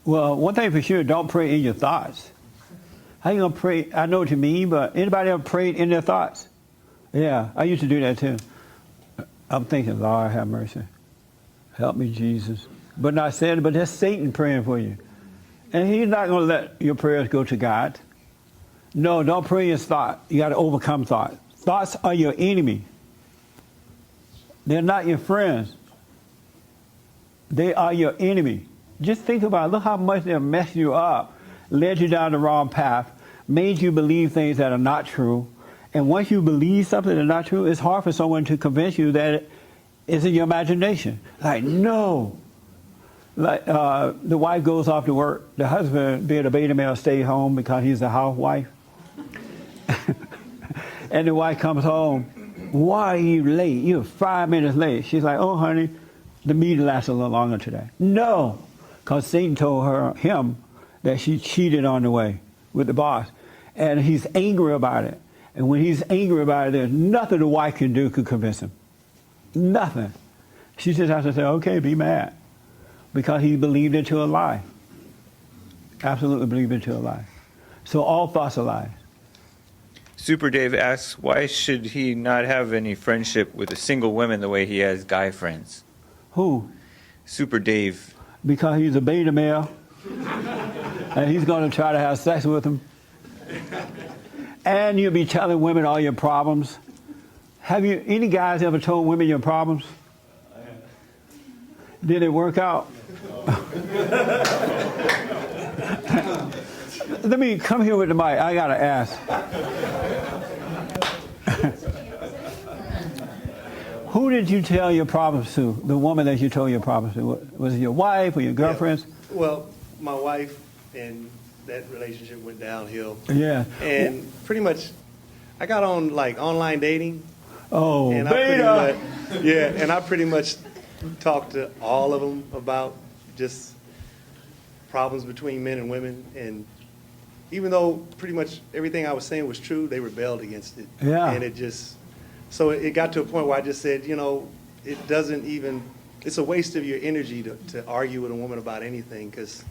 Well, one thing for sure, don't pray in your thoughts. How you going to pray? I know what you mean, but anybody ever prayed in their thoughts? Yeah, I used to do that too. I'm thinking, Lord, have mercy. Help me, Jesus. But not saying it, but that's Satan praying for you. And he's not going to let your prayers go to God. No, don't pray in your thought. You got to overcome thought. Thoughts are your enemy. They're not your friends. They are your enemy. Just think about it. Look how much they've messed you up, led you down the wrong path, made you believe things that are not true. And once you believe something that's not true, it's hard for someone to convince you that it is in your imagination. Like, no. Like the wife goes off to work. The husband, being a beta male, stays home because he's a housewife. And the wife comes home. Why are you late? You're 5 minutes late. She's like, oh, honey, the meeting lasts a little longer today. No, because Satan told him that she cheated on the way with the boss. And he's angry about it. And when he's angry about it, there's nothing the wife can do could convince him. Nothing. She just has to say, okay, be mad. Because he believed into a lie. Absolutely believed into a lie. So all thoughts are lies. Super Dave asks, why should he not have any friendship with a single woman the way he has guy friends? Who? Super Dave. Because he's a beta male. And he's going to try to have sex with them. And you'll be telling women all your problems. Have you, any guys ever told women your problems? Did it work out? Let me come here with the mic. I got to ask. Who did you tell your problems to? The woman that you told your problems to? Was it your wife or your girlfriends? Well, my wife and that relationship went downhill. Yeah. And pretty much, I got on like online dating. Oh, and beta. And I pretty much talked to all of them about just problems between men and women. And even though pretty much everything I was saying was true, they rebelled against it. Yeah. And so it got to a point where I just said, it doesn't even, it's a waste of your energy to argue with a woman about anything because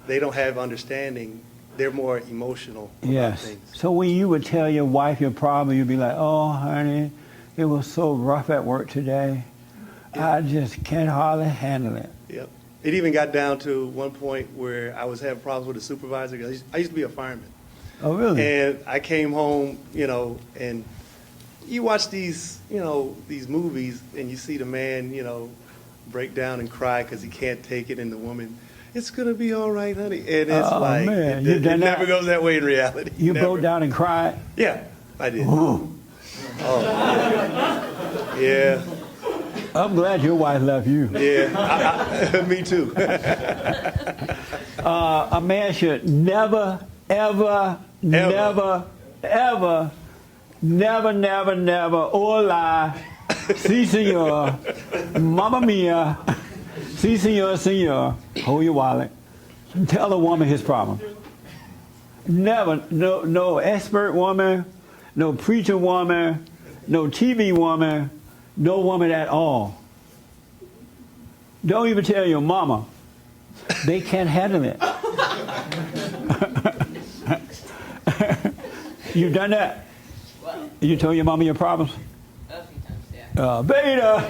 they don't have understanding. They're more emotional about things. So when you would tell your wife your problem, you'd be like, oh, honey, it was so rough at work today. I just can't hardly handle it. Yep. It even got down to one point where I was having problems with a supervisor. I used to be a fireman. Oh, really? And I came home, and you watch these movies and you see the man, break down and cry because he can't take it, and the woman, it's going to be all right, honey. And it's man. it never goes that way in reality. You Never. broke down and cried? Yeah, I did. Ooh. Oh, yeah. I'm glad your wife left you. Yeah, me too. A man should never, oh lie, si senor, mamma mia, si senor, hold your wallet. Tell a woman his problem. Never, no expert woman, no preacher woman, no TV woman, no woman at all. Don't even tell your mama. They can't handle it. You've done that? You told your mama your problems? A few times, yeah. Beta!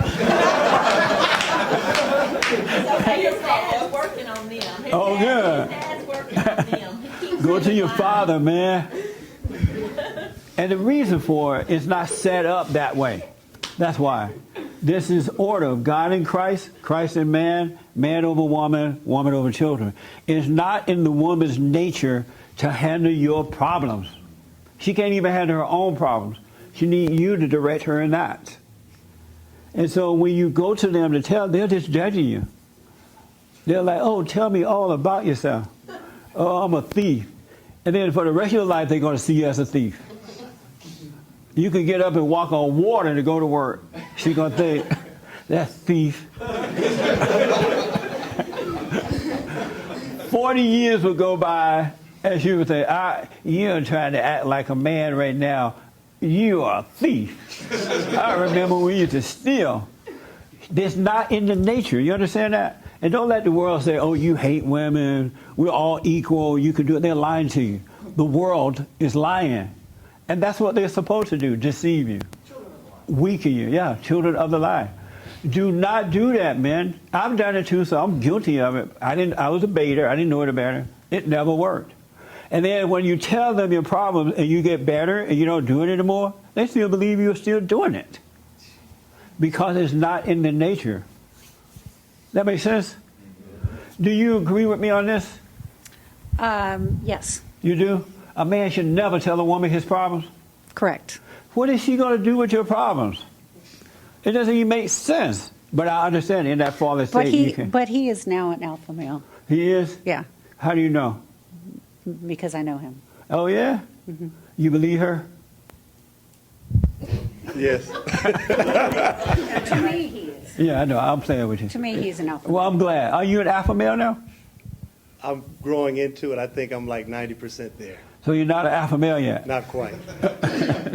His dad's working on them. Oh, good. His dad's working on them. He keeps Go to sending your lines. father, man. And the reason for it is not set up that way. That's why. This is order of God in Christ, Christ in man, man over woman, woman over children. It's not in the woman's nature to handle your problems. She can't even handle her own problems. She needs you to direct her in that. And so when you go to them to tell, they're just judging you. They're like, oh, tell me all about yourself. Oh, I'm a thief. And then for the rest of your life, they're going to see you as a thief. You can get up and walk on water to go to work. She's going to think, that thief. 40 years would go by, and she would say, you're trying to act like a man right now. You are a thief. I remember we used to steal. That's not in the nature. You understand that? And don't let the world say, oh, you hate women. We're all equal. You can do it. They're lying to you. The world is lying. And that's what they're supposed to do, deceive you, weaken you. Yeah, children of the lie. Do not do that, men. I've done it too, so I'm guilty of it. I was a baiter. I didn't know it better. It never worked. And then when you tell them your problems and you get better and you don't do it anymore, they still believe you're still doing it because it's not in the nature. That makes sense? Do you agree with me on this? Yes. You do? A man should never tell a woman his problems? Correct. What is she going to do with your problems? It doesn't even make sense. But I understand in that fallen state. But he is now an alpha male. He is? Yeah. How do you know? Because I know him. Oh, yeah? Mm-hmm. You believe her? Yes. To me, he is. Yeah, I know. I'm playing with you. To me, he's an alpha Well, male. I'm glad. Are you an alpha male now? I'm growing into it. I think I'm like 90% there. So you're not an alpha male yet? Not quite.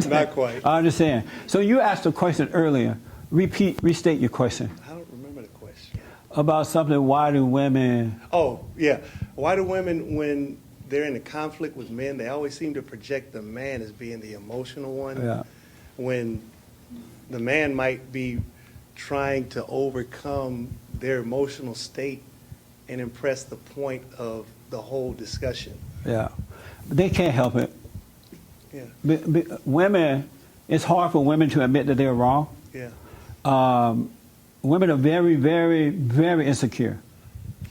Not quite. I understand. So you asked a question earlier. Restate your question. I don't remember the question. About something, why do women... Oh, yeah. Why do women, when they're in a conflict with men, they always seem to project the man as being the emotional one? Yeah. When the man might be trying to overcome their emotional state and impress the point of the whole discussion. Yeah. But they can't help it. Yeah. Women, it's hard for women to admit that they're wrong. Yeah. Women are very, very, very insecure.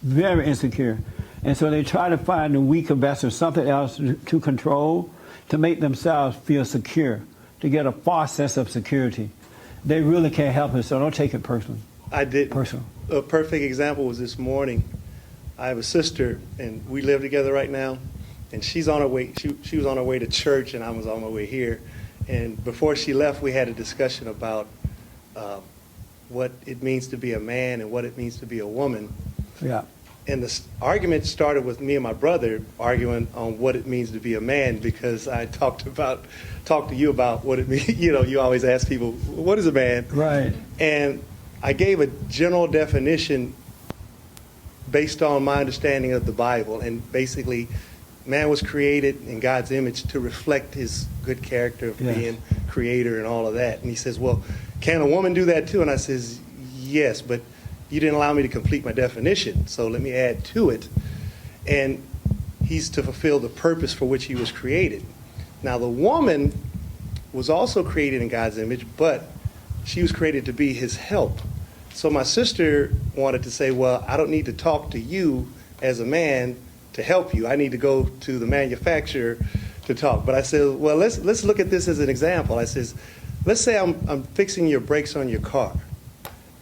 Very insecure. And so they try to find a weaker vessel, something else to control, to make themselves feel secure, to get a false sense of security. They really can't help it, so don't take it personally. I did. Personal. A perfect example was this morning. I have a sister, and we live together right now. And she's on her way. She was on her way to church, and I was on my way here. And before she left, we had a discussion about what it means to be a man and what it means to be a woman. Yeah. And the argument started with me and my brother arguing on what it means to be a man, because I talked to you about what it means. You always ask people, what is a man? Right. And I gave a general definition based on my understanding of the Bible. And basically, man was created in God's image to reflect his good character of being creator and all of that. And he says, well, can a woman do that too? And I says, yes, but you didn't allow me to complete my definition, so let me add to it. And he's to fulfill the purpose for which he was created. Now, the woman was also created in God's image, but she was created to be his help. So my sister wanted to say, well, I don't need to talk to you as a man to help you. I need to go to the manufacturer to talk. But I said, well, let's look at this as an example. I says, let's say I'm fixing your brakes on your car.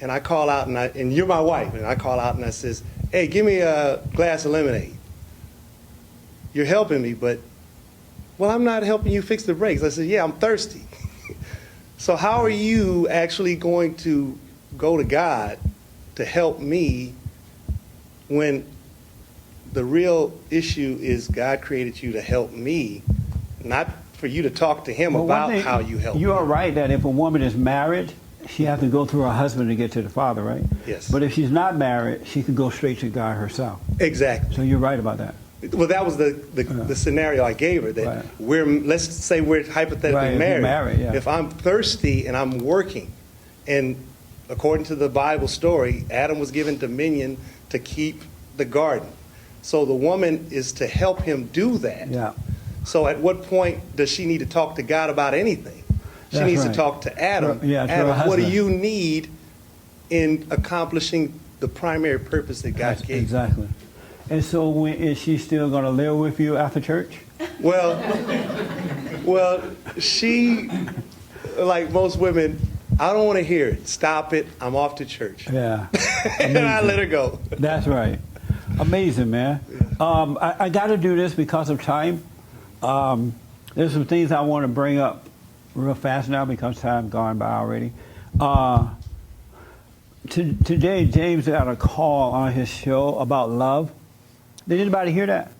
And I call out, and you're my wife, and I call out and I says, hey, give me a glass of lemonade. You're helping me, but, well, I'm not helping you fix the brakes. I said, yeah, I'm thirsty. So how are you actually going to go to God to help me when the real issue is God created you to help me, not for you to talk to him about how you help You me. are right that if a woman is married, she has to go through her husband to get to the Father, right? Yes. But if she's not married, she can go straight to God herself. Exactly. So you're right about that. Well, that was the scenario I gave her, that let's say we're hypothetically Right, if you're married. married, yeah. If I'm thirsty and I'm working, and according to the Bible story, Adam was given dominion to keep the garden. So the woman is to help him do that. Yeah. So at what point does she need to talk to God about anything? She That's needs right. to talk to Adam. Yeah, to her Adam, what do husband. you need in accomplishing the primary purpose that God gave you? Exactly. And so is she still going to live with you after church? Well, she, like most women, I don't want to hear it. Stop it. I'm off to church. Yeah. And I let her go. That's right. Amazing, man. I got to do this because of time. There's some things I want to bring up real fast now because time's gone by already. Today, James got a call on his show about love. Did anybody hear that?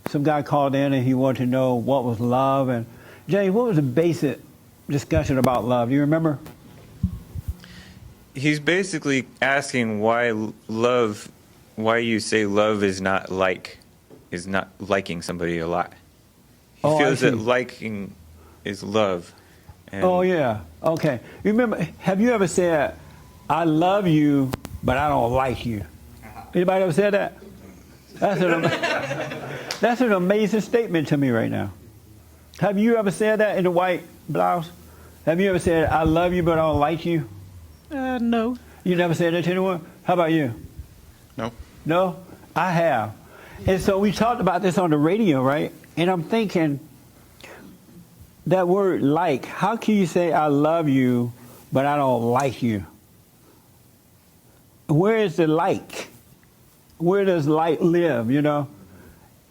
Some guy called in and he wanted to know what was love. And James, what was the basic discussion about love? Do you remember? He's basically asking why you say love is not liking somebody a lot. He feels that liking is love. And Oh, yeah. Okay. Remember, have you ever said, I love you, but I don't like you? Anybody ever said that? That's an amazing statement to me right now. Have you ever said that in the white blouse? Have you ever said, I love you, but I don't like you? No. You never said that to anyone? How about you? No. No? I have. And so we talked about this on the radio, right? And I'm thinking, that word like, how can you say I love you, but I don't like you? Where is the like? Where does like live, you know?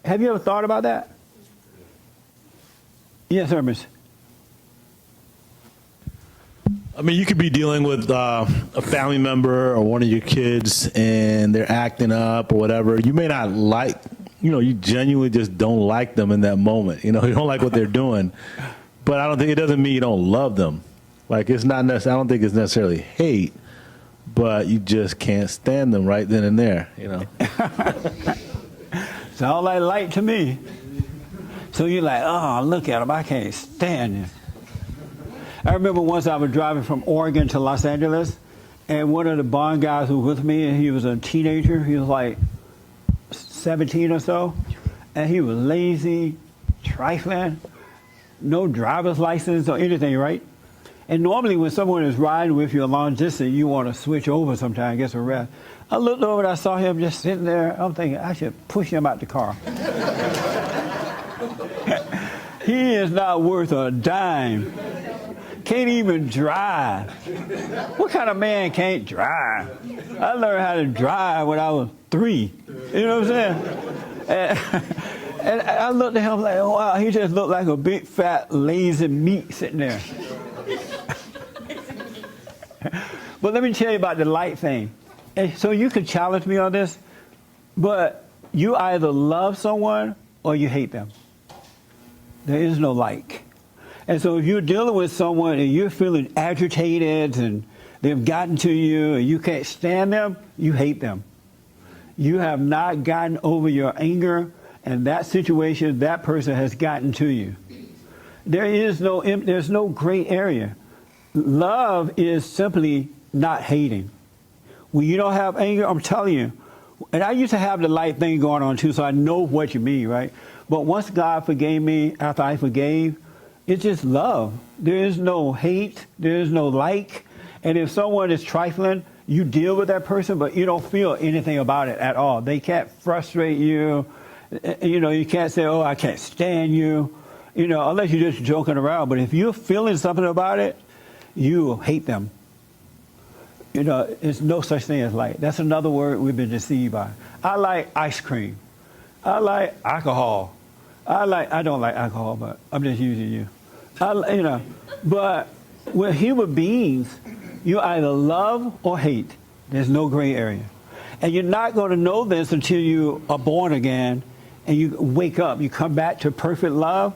Have you ever thought about that? Yes, Hermes. I mean, you could be dealing with a family member or one of your kids and they're acting up or whatever. You may not like, you genuinely just don't like them in that moment. You don't like what they're doing. But I don't think it doesn't mean you don't love them. Like, it's not necessarily, I don't think it's necessarily hate, but you just can't stand them right then and there, Sound like light to me. So you're like, oh, look at him. I can't stand him. I remember once I was driving from Oregon to Los Angeles, and one of the bond guys who was with me, and he was a teenager. He was like 17 or so, and he was lazy, trifling, no driver's license or anything, right? And normally when someone is riding with you a long distance, you want to switch over sometime, get some rest. I looked over and I saw him just sitting there. I'm thinking, I should push him out the car. He is not worth a dime. Can't even drive. What kind of man can't drive? I learned how to drive when I was 3. You know what I'm saying? And I looked at him like, oh, wow, he just looked like a big, fat, lazy meat sitting there. But let me tell you about the light thing. And so you could challenge me on this, but you either love someone or you hate them. There is no like. And so if you're dealing with someone and you're feeling agitated and they've gotten to you and you can't stand them, you hate them. You have not gotten over your anger, and that situation, that person has gotten to you. There's no gray area. Love is simply not hating. When you don't have anger, I'm telling you, and I used to have the light thing going on too, so I know what you mean, right? But once God forgave me, after I forgave, it's just love. There is no hate. There is no like. And if someone is trifling, you deal with that person, but you don't feel anything about it at all. They can't frustrate you. You know, you can't say, oh, I can't stand you, you know, unless you're just joking around. But if you're feeling something about it, you hate them. You know, there's no such thing as like. That's another word we've been deceived by. I like ice cream. I like alcohol. I don't like alcohol, but I'm just using you. You know, but with human beings, you either love or hate. There's no gray area. And you're not going to know this until you are born again and you wake up. You come back to perfect love.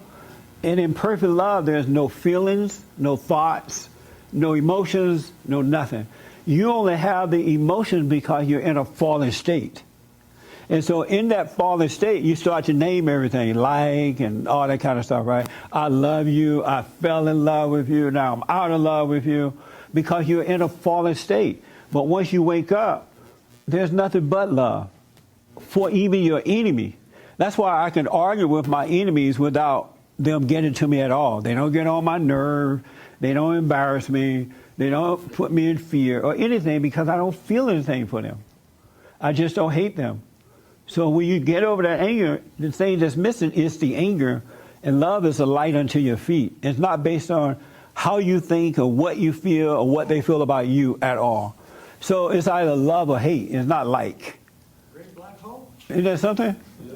And in perfect love, there's no feelings, no thoughts, no emotions, no nothing. You only have the emotions because you're in a fallen state. And so in that fallen state, you start to name everything, like and all that kind of stuff, right? I love you. I fell in love with you. Now I'm out of love with you, because you're in a fallen state. But once you wake up, there's nothing but love for even your enemy. That's why I can argue with my enemies without them getting to me at all. They don't get on my nerve. They don't embarrass me. They don't put me in fear or anything, because I don't feel anything for them. I just don't hate them. So when you get over that anger, the thing that's missing is the anger. And love is a light unto your feet. It's not based on how you think or what you feel or what they feel about you at all. So it's either love or hate. It's not like. Great black hole. Isn't that something? Yeah.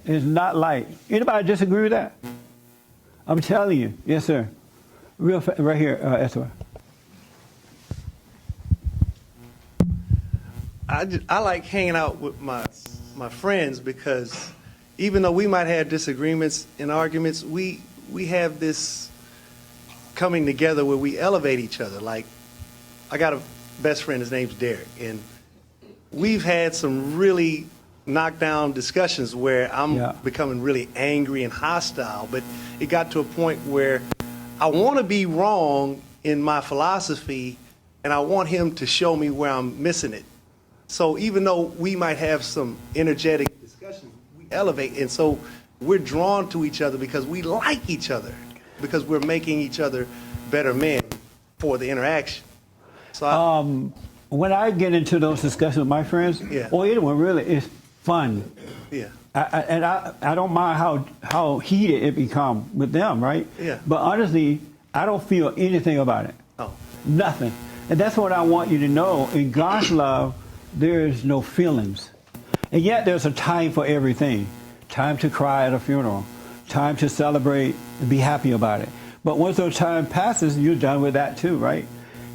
It's not like. Anybody disagree with that? I'm telling you. Yes, sir. Right here, Esther. I like hanging out with my friends, because even though we might have disagreements and arguments, we have this coming together where we elevate each other. Like, I got a best friend, his name's Derek, and we've had some really knockdown discussions where I'm becoming really angry and hostile, but it got to a point where I want to be wrong in my philosophy, and I want him to show me where I'm missing it. So even though we might have some energetic discussions, we elevate, and so we're drawn to each other because we like each other, because we're making each other better men for the interaction. So when I get into those discussions with my friends, or anyone really, it's fun. Yeah. I don't mind how heated it becomes with them, right? Yeah. But honestly, I don't feel anything about it. Oh. Nothing. And that's what I want you to know. In God's love, there is no feelings. And yet there's a time for everything. Time to cry at a funeral. Time to celebrate and be happy about it. But once those time passes, you're done with that too, right?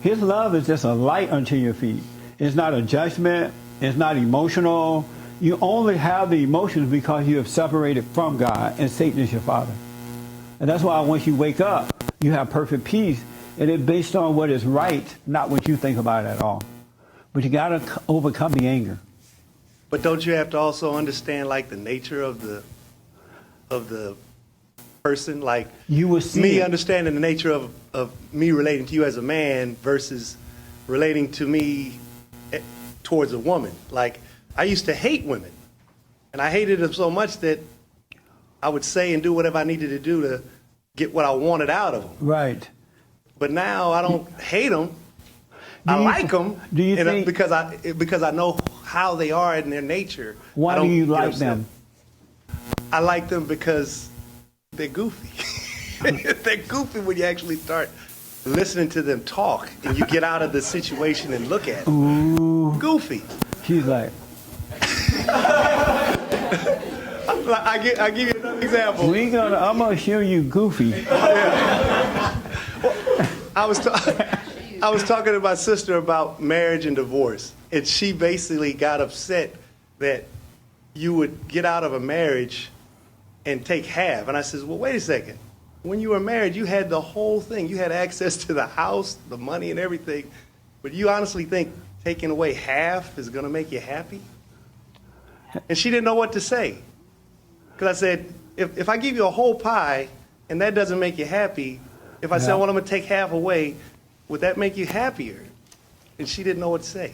His love is just a light unto your feet. It's not a judgment. It's not emotional. You only have the emotions because you have separated from God, and Satan is your father. And that's why once you wake up, you have perfect peace. And it's based on what is right, not what you think about it at all. But you got to overcome the anger. But don't you have to also understand, like, the nature of the person? Like, you will see me it. Understanding the nature of me relating to you as a man versus relating to me towards a woman. Like, I used to hate women, and I hated them so much that I would say and do whatever I needed to do to get what I wanted out of them. Right. But now I don't hate them. I like them. Do you think, because I know how they are in their nature. Why do you like them? I like them because they're goofy. They're goofy when you actually start listening to them talk and you get out of the situation and look at it. Ooh. Goofy. She's like. I give you another example. I'm gonna show you Goofy. I was talking to my sister about marriage and divorce, and she basically got upset that you would get out of a marriage and take half. And I says, well, wait a second. When you were married, you had the whole thing. You had access to the house, the money, and everything. But you honestly think taking away half is going to make you happy? And she didn't know what to say. Because I said, if I give you a whole pie and that doesn't make you happy, if I say, well, I'm going to take half away, would that make you happier? And she didn't know what to say.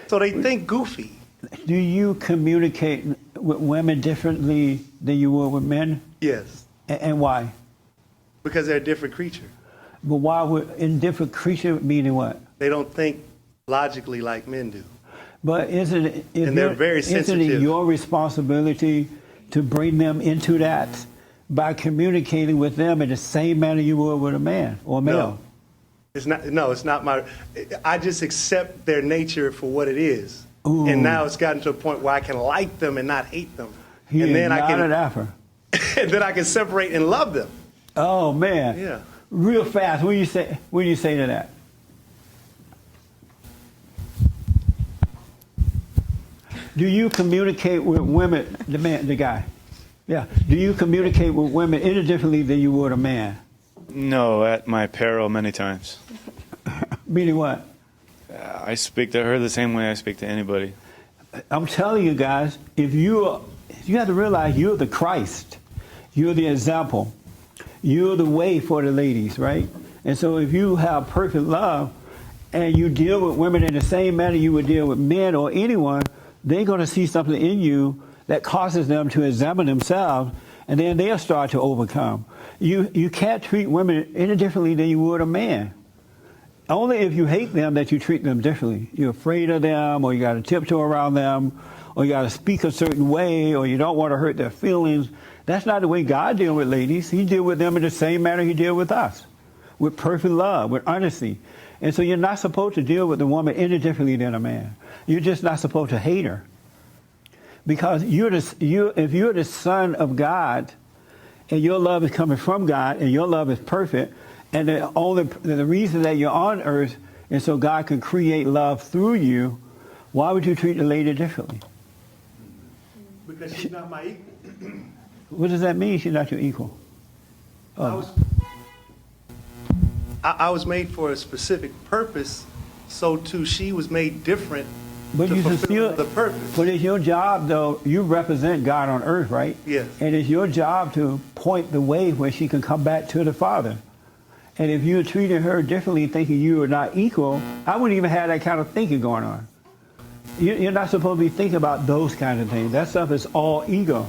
So they think goofy. Do you communicate with women differently than you would with men? Yes. And why? Because they're a different creature. But why would in different creature meaning what? They don't think logically like men do. But isn't it your responsibility to bring them into that by communicating with them in the same manner you would with a man or a male? No. It's not my. I just accept their nature for what it is. Ooh. And now it's gotten to a point where I can like them and not hate them. And then and then I can separate and love them. Oh man. Yeah. Real fast. What do you say to that? Do you communicate with women, the guy? Yeah. Do you communicate with women any differently than you would a man? No, at my peril many times. Meaning what? I speak to her the same way I speak to anybody. I'm telling you guys, you have to realize you're the Christ. You're the example. You're the way for the ladies, right? And so if you have perfect love and you deal with women in the same manner you would deal with men or anyone, they're going to see something in you that causes them to examine themselves, and then they'll start to overcome. You can't treat women any differently than you would a man. Only if you hate them that you treat them differently. You're afraid of them, or you got to tiptoe around them, or you got to speak a certain way, or you don't want to hurt their feelings. That's not the way God deals with ladies. He deals with them in the same manner he deals with us, with perfect love, with honesty. And so you're not supposed to deal with the woman any differently than a man. You're just not supposed to hate her. Because if you're the son of God, and your love is coming from God, and your love is perfect, and the reason that you're on earth is so God can create love through you, why would you treat the lady differently? Because she's not my equal. What does that mean, she's not your equal? Oh. I was made for a specific purpose, so too she was made different But to fulfill the purpose. But it's your job, though. You represent God on earth, right? Yes. And it's your job to point the way where she can come back to the Father. And if you're treating her differently, thinking you are not equal, I wouldn't even have that kind of thinking going on. You're not supposed to be thinking about those kinds of things. That stuff is all ego.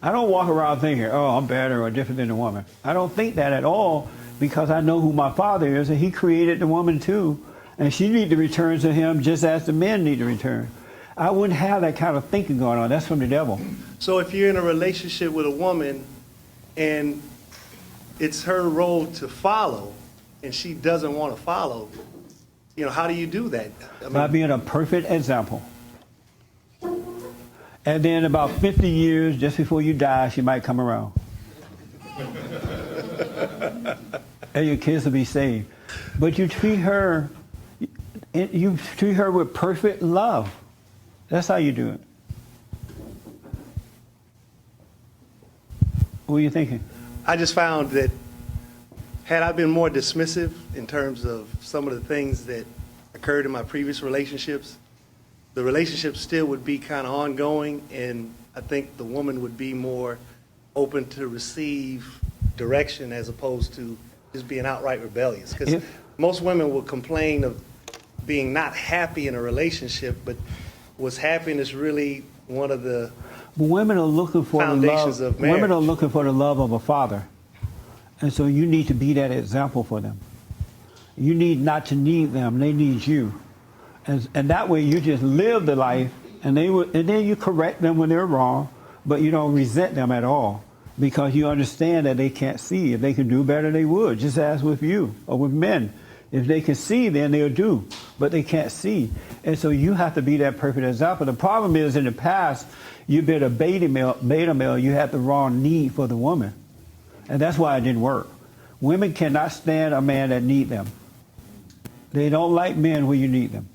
I don't walk around thinking, oh, I'm better or different than a woman. I don't think that at all, because I know who my Father is, and he created the woman too. And she needs to return to him just as the men need to return. I wouldn't have that kind of thinking going on. That's from the devil. So if you're in a relationship with a woman and it's her role to follow and she doesn't want to follow, how do you do that? By being a perfect example. And then about 50 years, just before you die, she might come around. And your kids will be saved. But you treat her with perfect love. That's how you do it. What are you thinking? I just found that had I been more dismissive in terms of some of the things that occurred in my previous relationships, the relationship still would be kind of ongoing, and I think the woman would be more open to receive direction as opposed to just being outright rebellious. Because most women will complain of being not happy in a relationship, but was happiness really one of the women are looking for foundations the love, of marriage? Women are looking for the love of a father. And so you need to be that example for them. You need not to need them, they need you. And that way you just live the life, and then you correct them when they're wrong, but you don't resent them at all, because you understand that they can't see. If they could do better, they would, just as with you or with men. If they can see, then they'll do, but they can't see. And so you have to be that perfect example. The problem is in the past, you've been a beta male, you had the wrong need for the woman. And that's why it didn't work. Women cannot stand a man that need them. They don't like men when you need them.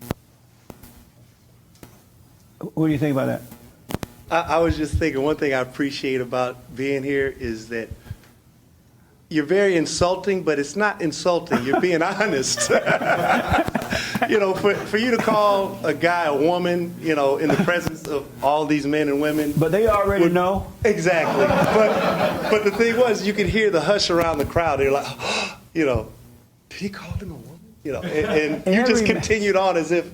What do you think about that? I was just thinking, one thing I appreciate about being here is that you're very insulting, but it's not insulting. You're being honest. You know, for you to call a guy a woman, you know, in the presence of all these men and women. But they already know. Exactly. But the thing was, you could hear the hush around the crowd. They're like, you know, did he call him a woman? You know, and you just continued on as if,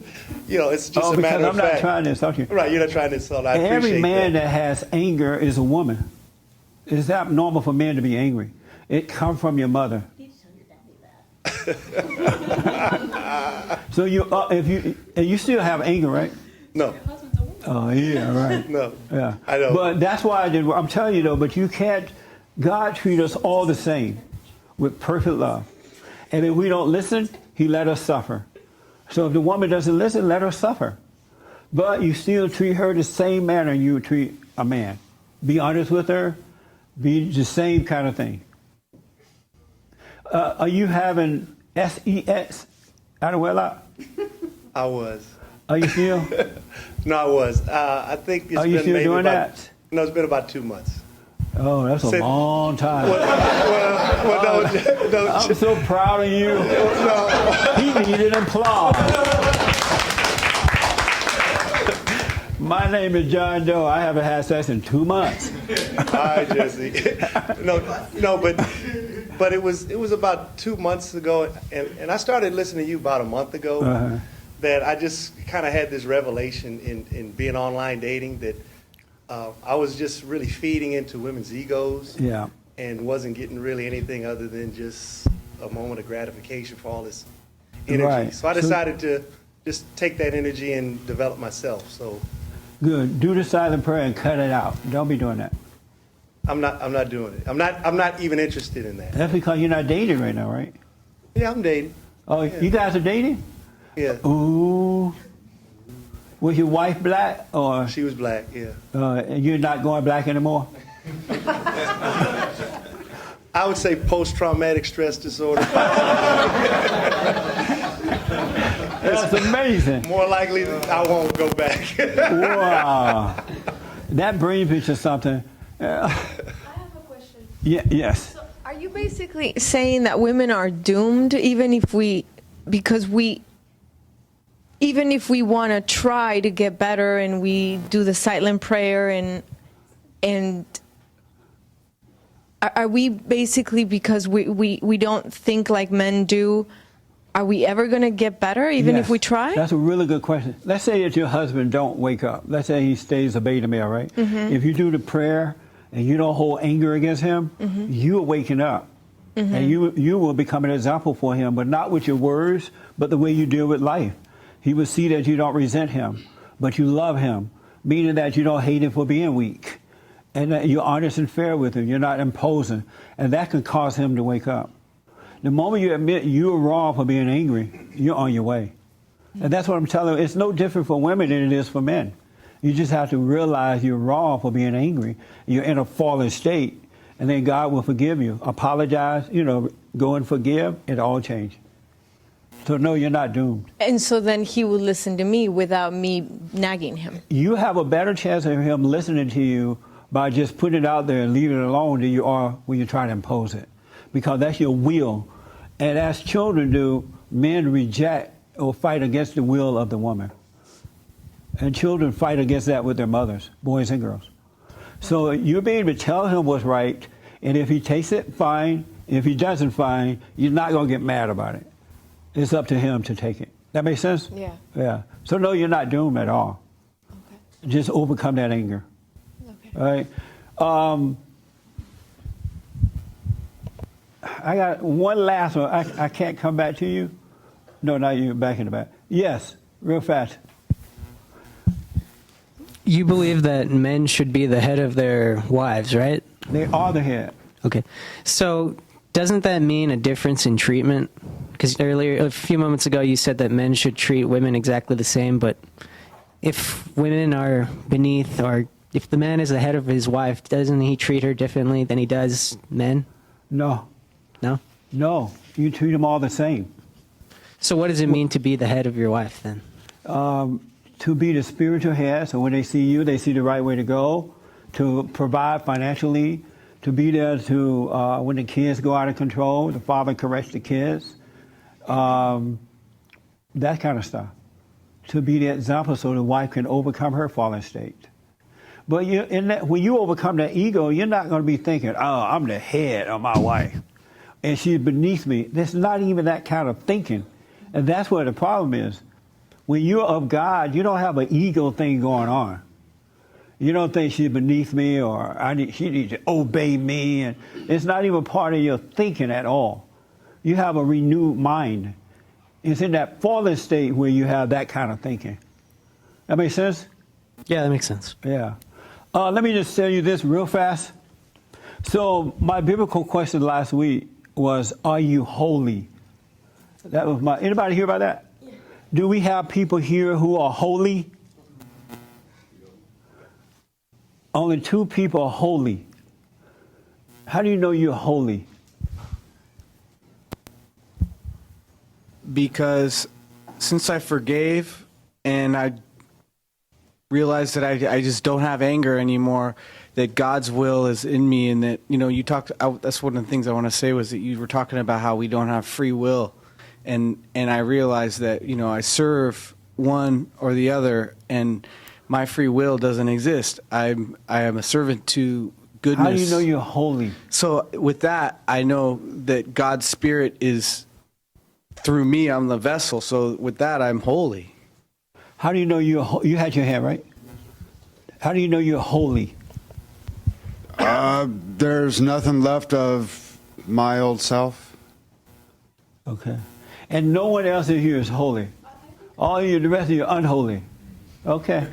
you know, it's just a matter of fact. I'm not trying to insult you. Right, you're not trying to insult. I appreciate Every man that. that has anger is a woman. It's not normal for men to be angry. It comes from your mother. So you still have anger, right? No. Oh yeah, right. No. Yeah. I know. But that's why I'm telling you though. But you can't. God treats us all the same, with perfect love. And if we don't listen, He let us suffer. So if the woman doesn't listen, let her suffer. But you still treat her the same manner you would treat a man. Be honest with her. Be the same kind of thing. Are you having sex out of wedlock? I was. Are you still? No, I was. I think it's Are you been still maybe doing about, that? No, it's been about 2 months. Oh, that's a long time. No, I'm so proud of you. He needed applause. My name is John Doe. I haven't had sex in 2 months. Hi, Jesse. No, but it was about 2 months ago, and I started listening to you about a month ago. That I just kind of had this revelation in being online dating that I was just really feeding into women's egos. Yeah. And wasn't getting really anything other than just a moment of gratification for all this energy. Right. So I decided to just take that energy and develop myself. So good. Do the silent prayer and cut it out. Don't be doing that. I'm not doing it. I'm not even interested in that. That's because you're not dating right now, right? Yeah, I'm dating. Oh, yeah. You guys are dating? Yeah. Ooh. Was your wife black or? She was black. Yeah. And you're not going black anymore? I would say post-traumatic stress disorder. That's amazing. More likely I won't go back. Wow. That brings me to something. I have a question. Yes. So are you basically saying that women are doomed even if we want to try to get better and we do the silent prayer and are we basically, because we don't think like men do, are we ever going to get better even if we try? That's a really good question. Let's say that your husband don't wake up. Let's say he stays a beta male, right? Mm-hmm. If you do the prayer and you don't hold anger against him, you are waking up. Mm-hmm. And you will become an example for him, but not with your words, but the way you deal with life. He will see that you don't resent him, but you love him, meaning that you don't hate him for being weak. And that you're honest and fair with him. You're not imposing. And that can cause him to wake up. The moment you admit you're wrong for being angry, you're on your way. And that's what I'm telling you. It's no different for women than it is for men. You just have to realize you're wrong for being angry. You're in a fallen state. And then God will forgive you. Apologize, go and forgive. It all change. So no, you're not doomed. And so then he will listen to me without me nagging him. You have a better chance of him listening to you by just putting it out there and leaving it alone than you are when you try to impose it. Because that's your will. And as children do, men reject or fight against the will of the woman. And children fight against that with their mothers, boys and girls. So you're being able to tell him what's right, and if he takes it, fine. If he doesn't, fine. You're not going to get mad about it. It's up to him to take it. That makes sense? Yeah. Yeah. So no, you're not doomed at all. Okay. Just overcome that anger. Okay. All right. I got one last one. I can't come back to you. No, not you. Back in the back. Yes, real fast. You believe that men should be the head of their wives, right? They are the head. Okay. So doesn't that mean a difference in treatment? because earlier, a few moments ago, you said that men should treat women exactly the same, but if women are beneath, or if the man is the head of his wife, doesn't he treat her differently than he does men? No. No? No. You treat them all the same. So what does it mean to be the head of your wife then? To be the spiritual head, so when they see you, they see the right way to go, to provide financially, to be there to, when the kids go out of control, the father corrects the kids, that kind of stuff. To be the example so the wife can overcome her fallen state. But when you overcome that ego, you're not going to be thinking, oh, I'm the head of my wife, and she's beneath me. There's not even that kind of thinking. And that's where the problem is. When you're of God, you don't have an ego thing going on. You don't think she's beneath me or she needs to obey me. And it's not even part of your thinking at all. You have a renewed mind. It's in that fallen state where you have that kind of thinking. That makes sense? Yeah, that makes sense. Yeah. Let me just tell you this real fast. So my biblical question last week was, are you holy? That was anybody hear about that? Yeah. Do we have people here who are holy? Only 2 people are holy. How do you know you're holy? Because since I forgave and I realized that I just don't have anger anymore, that God's will is in me, and that, you talked, that's one of the things I want to say was that you were talking about how we don't have free will. And I realized that, I serve one or the other, and my free will doesn't exist. I am a servant to goodness. How do you know you're holy? So with that, I know that God's Spirit is through me. I'm the vessel. So with that, I'm holy. How do you know you had your hand, right? How do you know you're holy? There's nothing left of my old self. Okay. And no one else in here is holy. All of you, the rest of you, are unholy. Okay.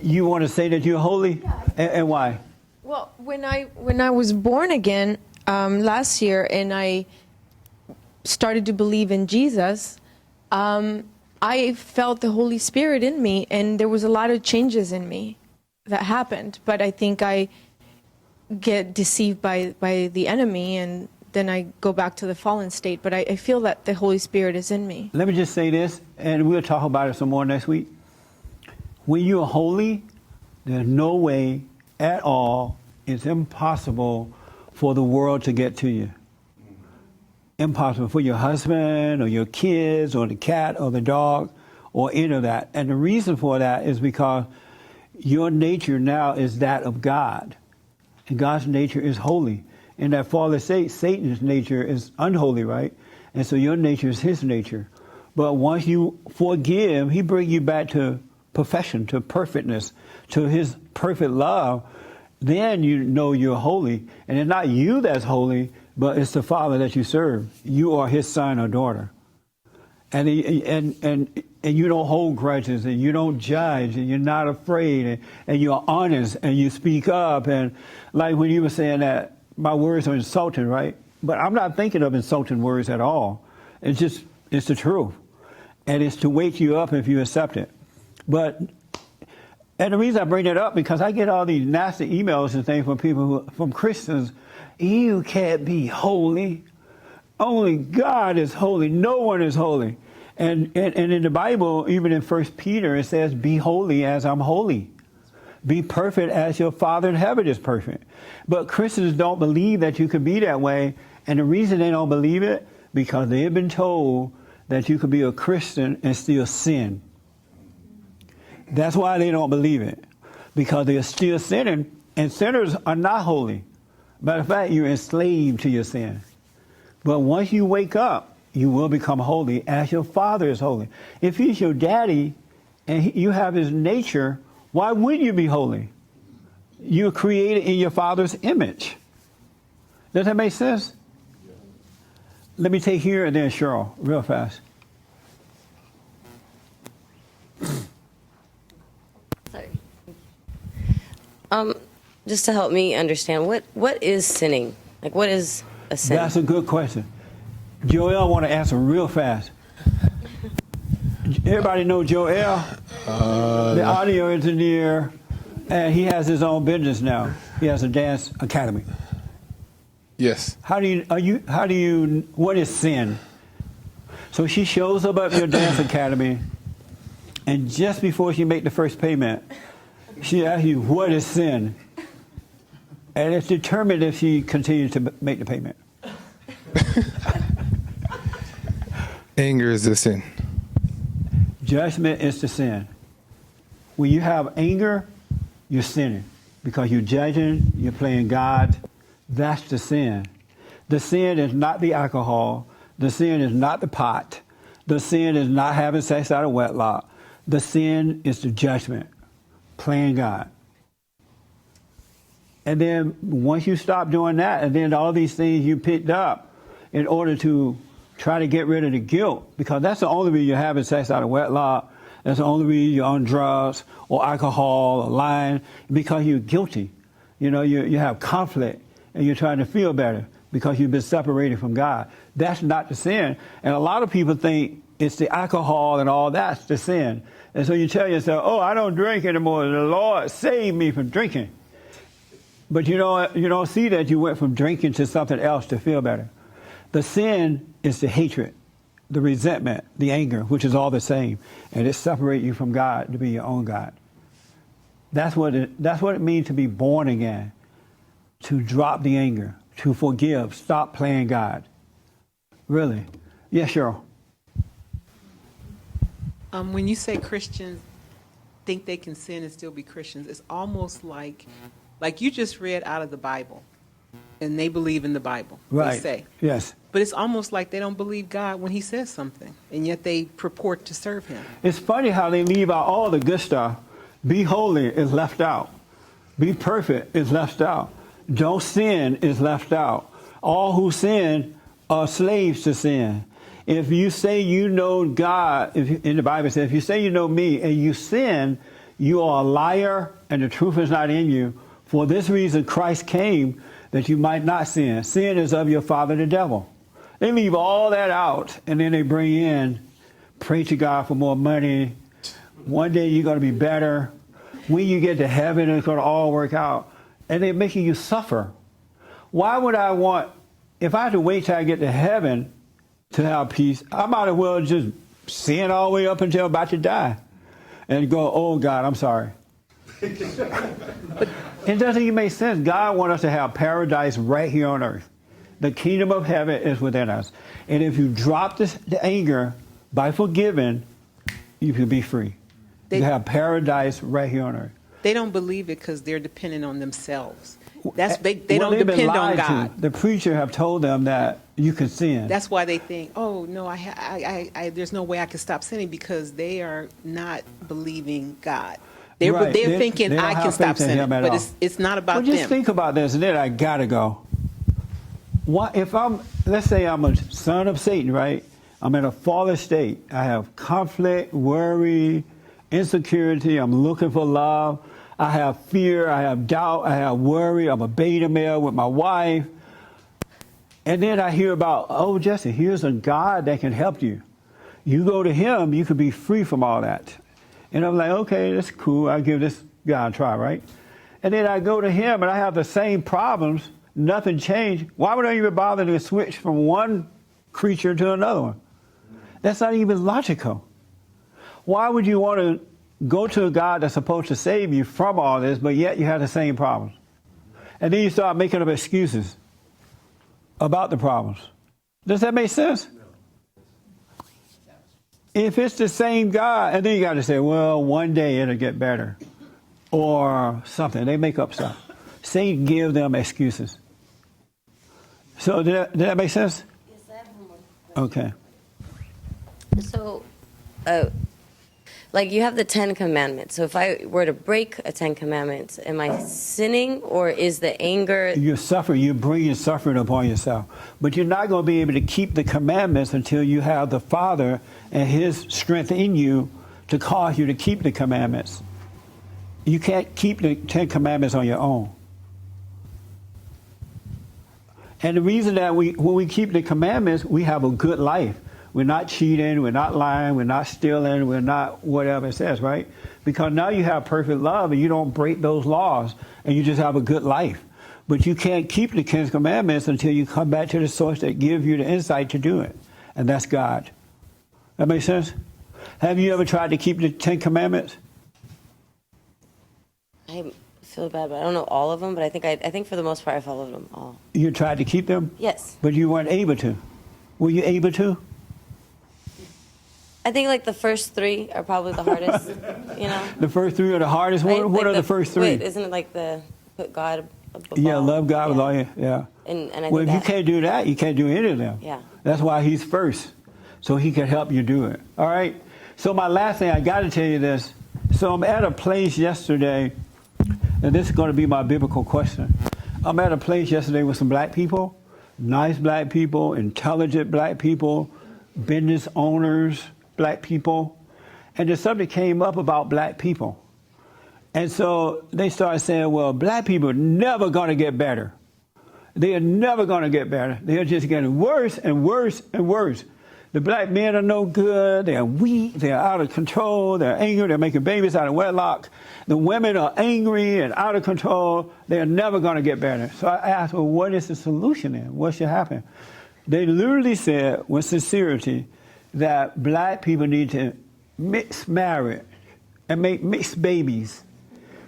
You want to say that you're holy? And why? Well, when I was born again last year and I started to believe in Jesus, I felt the Holy Spirit in me, and there was a lot of changes in me that happened. But I think I get deceived by the enemy, and then I go back to the fallen state. But I feel that the Holy Spirit is in me. Let me just say this, and we'll talk about it some more next week. When you are holy, there's no way at all, it's impossible for the world to get to you. Impossible for your husband or your kids or the cat or the dog or any of that. And the reason for that is because your nature now is that of God. And God's nature is holy. In that fallen state, Satan's nature is unholy, right? And so your nature is his nature. But once you forgive, he brings you back to perfection, to perfectness, to his perfect love. Then you know you're holy. And it's not you that's holy, but it's the Father that you serve. You are his son or daughter. And you don't hold grudges, and you don't judge, and you're not afraid, and you're honest, and you speak up. And like when you were saying that my words are insulting, right? But I'm not thinking of insulting words at all. It's the truth. And it's to wake you up if you accept it. And the reason I bring that up, because I get all these nasty emails and things from people, from Christians. You can't be holy. Only God is holy. No one is holy. And in the Bible, even in 1 Peter, it says, be holy as I'm holy. Be perfect as your Father in heaven is perfect. But Christians don't believe that you can be that way. And the reason they don't believe it, because they have been told that you could be a Christian and still sin. That's why they don't believe it. Because they're still sinning, and sinners are not holy. Matter of fact, you're enslaved to your sin. But once you wake up, you will become holy as your Father is holy. If he's your daddy and you have his nature, why wouldn't you be holy? You're created in your Father's image. Does that make sense? Let me take here and then Cheryl, real fast. Sorry. Just to help me understand, what is sinning? Like, what is a sin? That's a good question. Joel want to answer real fast. Everybody know Joel, the audio engineer, and he has his own business now. He has a dance academy. Yes. What is sin? So she shows up at your dance academy, and just before she make the first payment, she asks you, what is sin? And it's determined if she continues to make the payment. Anger is the sin. Judgment is the sin. When you have anger, you're sinning because you're judging, you're playing God. That's the sin. The sin is not the alcohol. The sin is not the pot. The sin is not having sex out of wedlock. The sin is the judgment, playing God. And then once you stop doing that, and then all these things you picked up in order to try to get rid of the guilt, because that's the only reason you're having sex out of wedlock. That's the only reason you're on drugs or alcohol or lying, because you're guilty. You know, you have conflict and you're trying to feel better because you've been separated from God. That's not the sin. And a lot of people think it's the alcohol and all that's the sin. And so you tell yourself, oh, I don't drink anymore. The Lord saved me from drinking. But you don't see that you went from drinking to something else to feel better. The sin is the hatred, the resentment, the anger, which is all the same. And it separates you from God to be your own God. That's what it means to be born again, to drop the anger, to forgive, stop playing God. Really. Yes, Cheryl. When you say Christians think they can sin and still be Christians, it's almost like you just read out of the Bible, and they believe in the Bible. Right. They say. Yes. But it's almost like they don't believe God when he says something, and yet they purport to serve him. It's funny how they leave out all the good stuff. Be holy is left out. Be perfect is left out. Don't sin is left out. All who sin are slaves to sin. If you say you know God, in the Bible says, if you say you know me and you sin, you are a liar and the truth is not in you. For this reason Christ came, that you might not sin. Sin is of your father the devil. They leave all that out, and then they bring in, pray to God for more money. One day you're going to be better. When you get to heaven, it's going to all work out. And they're making you suffer. Why would I want, if I had to wait till I get to heaven to have peace, I might as well just sin all the way up until I'm about to die and go, oh, God, I'm sorry. But it doesn't even make sense. God wants us to have paradise right here on earth. The kingdom of heaven is within us. And if you drop the anger by forgiving, you can be free. You have paradise right here on earth. They don't believe it because they're dependent on themselves. They don't depend on God. The preacher have told them that you can sin. That's why they think, oh, no, there's no way I can stop sinning, because they are not believing God. They're thinking I can stop sinning, but it's not about them. Well, just think about this, and then I got to go. What if let's say I'm a son of Satan, right? I'm in a fallen state. I have conflict, worry, insecurity. I'm looking for love. I have fear. I have doubt. I have worry. I'm a beta male with my wife. And then I hear about, oh, Jesse, here's a God that can help you. You go to him, you could be free from all that. And I'm like, okay, that's cool. I'll give this guy a try, right? And then I go to him and I have the same problems. Nothing changed. Why would I even bother to switch from one creature to another one? That's not even logical. Why would you want to go to a God that's supposed to save you from all this, but yet you have the same problems? And then you start making up excuses about the problems. Does that make sense? If it's the same God, and then you got to say, well, one day it'll get better. Or something. They make up stuff. Satan gives them excuses. So did that make sense? Yes, I have one more Okay. question. So, like you have the 10 Commandments. So if I were to break a 10 Commandments, am I sinning, or is the anger... You suffer. You bring your suffering upon yourself. But you're not going to be able to keep the commandments until you have the Father and his strength in you to cause you to keep the commandments. You can't keep the 10 Commandments on your own. And the reason that when we keep the commandments, we have a good life. We're not cheating, we're not lying, we're not stealing, we're not whatever it says, right? Because now you have perfect love and you don't break those laws and you just have a good life. But you can't keep the 10 commandments until you come back to the source that gives you the insight to do it. And that's God. That makes sense? Have you ever tried to keep the 10 commandments? I feel bad, but I don't know all of them, but I think for the most part I followed them all. You tried to keep them? Yes. But you weren't able to. Were you able to? I think like the first 3 are probably the hardest, you know? The first 3 are the hardest? Right? What are the first 3? Wait, isn't it like the put God above Yeah, all? love God with all your, yeah. And I Well, think if you that, can't do that, you can't do any of them. Yeah. That's why he's first, so he can help you do it. All right? So my last thing, I got to tell you this. So I'm at a place yesterday, and this is going to be my biblical question. I'm at a place yesterday with some black people, nice black people, intelligent black people, business owners, black people, and the subject came up about black people. And so they started saying, well, black people are never going to get better. They are never going to get better. They are just getting worse and worse and worse. The black men are no good. They're weak. They're out of control. They're angry. They're making babies out of wedlock. The women are angry and out of control. They're never going to get better. So I asked, well, what is the solution then? What should happen? They literally said, with sincerity, that black people need to mix marriage and make mixed babies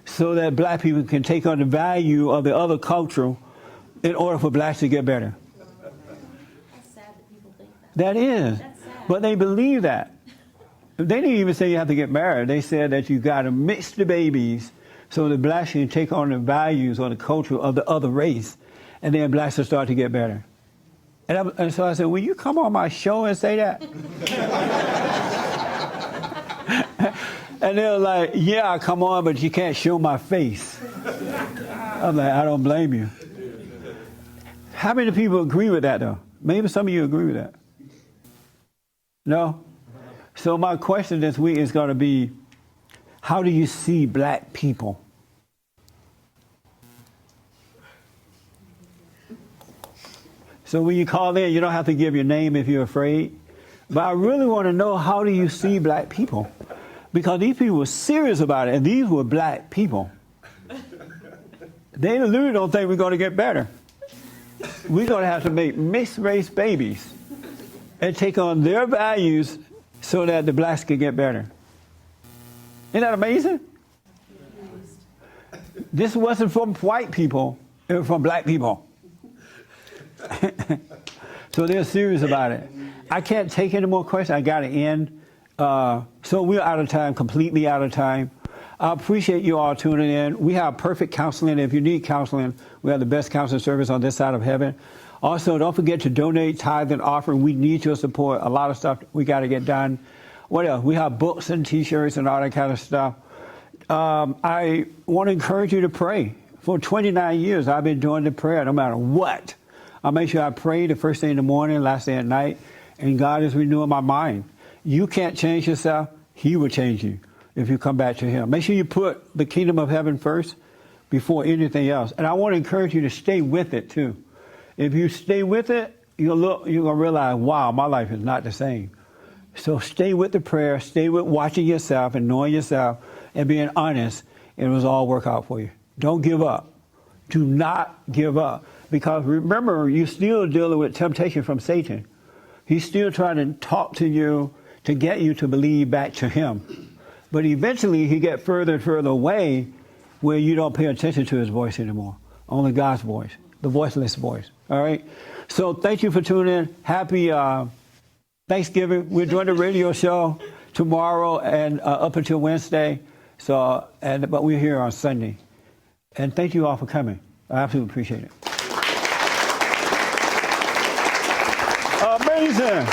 so that black people can take on the value of the other culture in order for blacks to get better. That's sad that people think that. That is. That's sad. But they believe that. They didn't even say you have to get married. They said that you got to mix the babies so that blacks can take on the values or the culture of the other race, and then blacks will start to get better. And so I said, will you come on my show and say that? And they were like, yeah, I'll come on, but you can't show my face. I'm like, I don't blame you. How many people agree with that, though? Maybe some of you agree with that. No? So my question this week is going to be, how do you see black people? So when you call in, you don't have to give your name if you're afraid. But I really want to know, how do you see black people? Because these people were serious about it, and these were black people. They literally don't think we're going to get better. We're going to have to make mixed race babies and take on their values so that the blacks can get better. Isn't that amazing? This wasn't from white people, it was from black people. So they're serious about it. I can't take any more questions. I got to end. So we're out of time, completely out of time. I appreciate you all tuning in. We have perfect counseling. If you need counseling, we have the best counseling service on this side of heaven. Also, don't forget to donate, tithe, and offering. We need your support. A lot of stuff we got to get done. What else? We have books and T-shirts and all that kind of stuff. I want to encourage you to pray. For 29 years, I've been doing the prayer no matter what. I make sure I pray the first thing in the morning, last thing at night, and God is renewing my mind. You can't change yourself. He will change you if you come back to him. Make sure you put the kingdom of heaven first before anything else. And I want to encourage you to stay with it, too. If you stay with it, you're going to realize, wow, my life is not the same. So stay with the prayer, stay with watching yourself and knowing yourself and being honest, and it will all work out for you. Don't give up. Do not give up. Because remember, you're still dealing with temptation from Satan. He's still trying to talk to you to get you to believe back to him. But eventually, he gets further and further away where you don't pay attention to his voice anymore. Only God's voice, the voiceless voice. All right? So thank you for tuning in. Happy Thanksgiving. We're doing the radio show tomorrow and up until Wednesday. But we're here on Sunday. And thank you all for coming. I absolutely appreciate it. Amazing.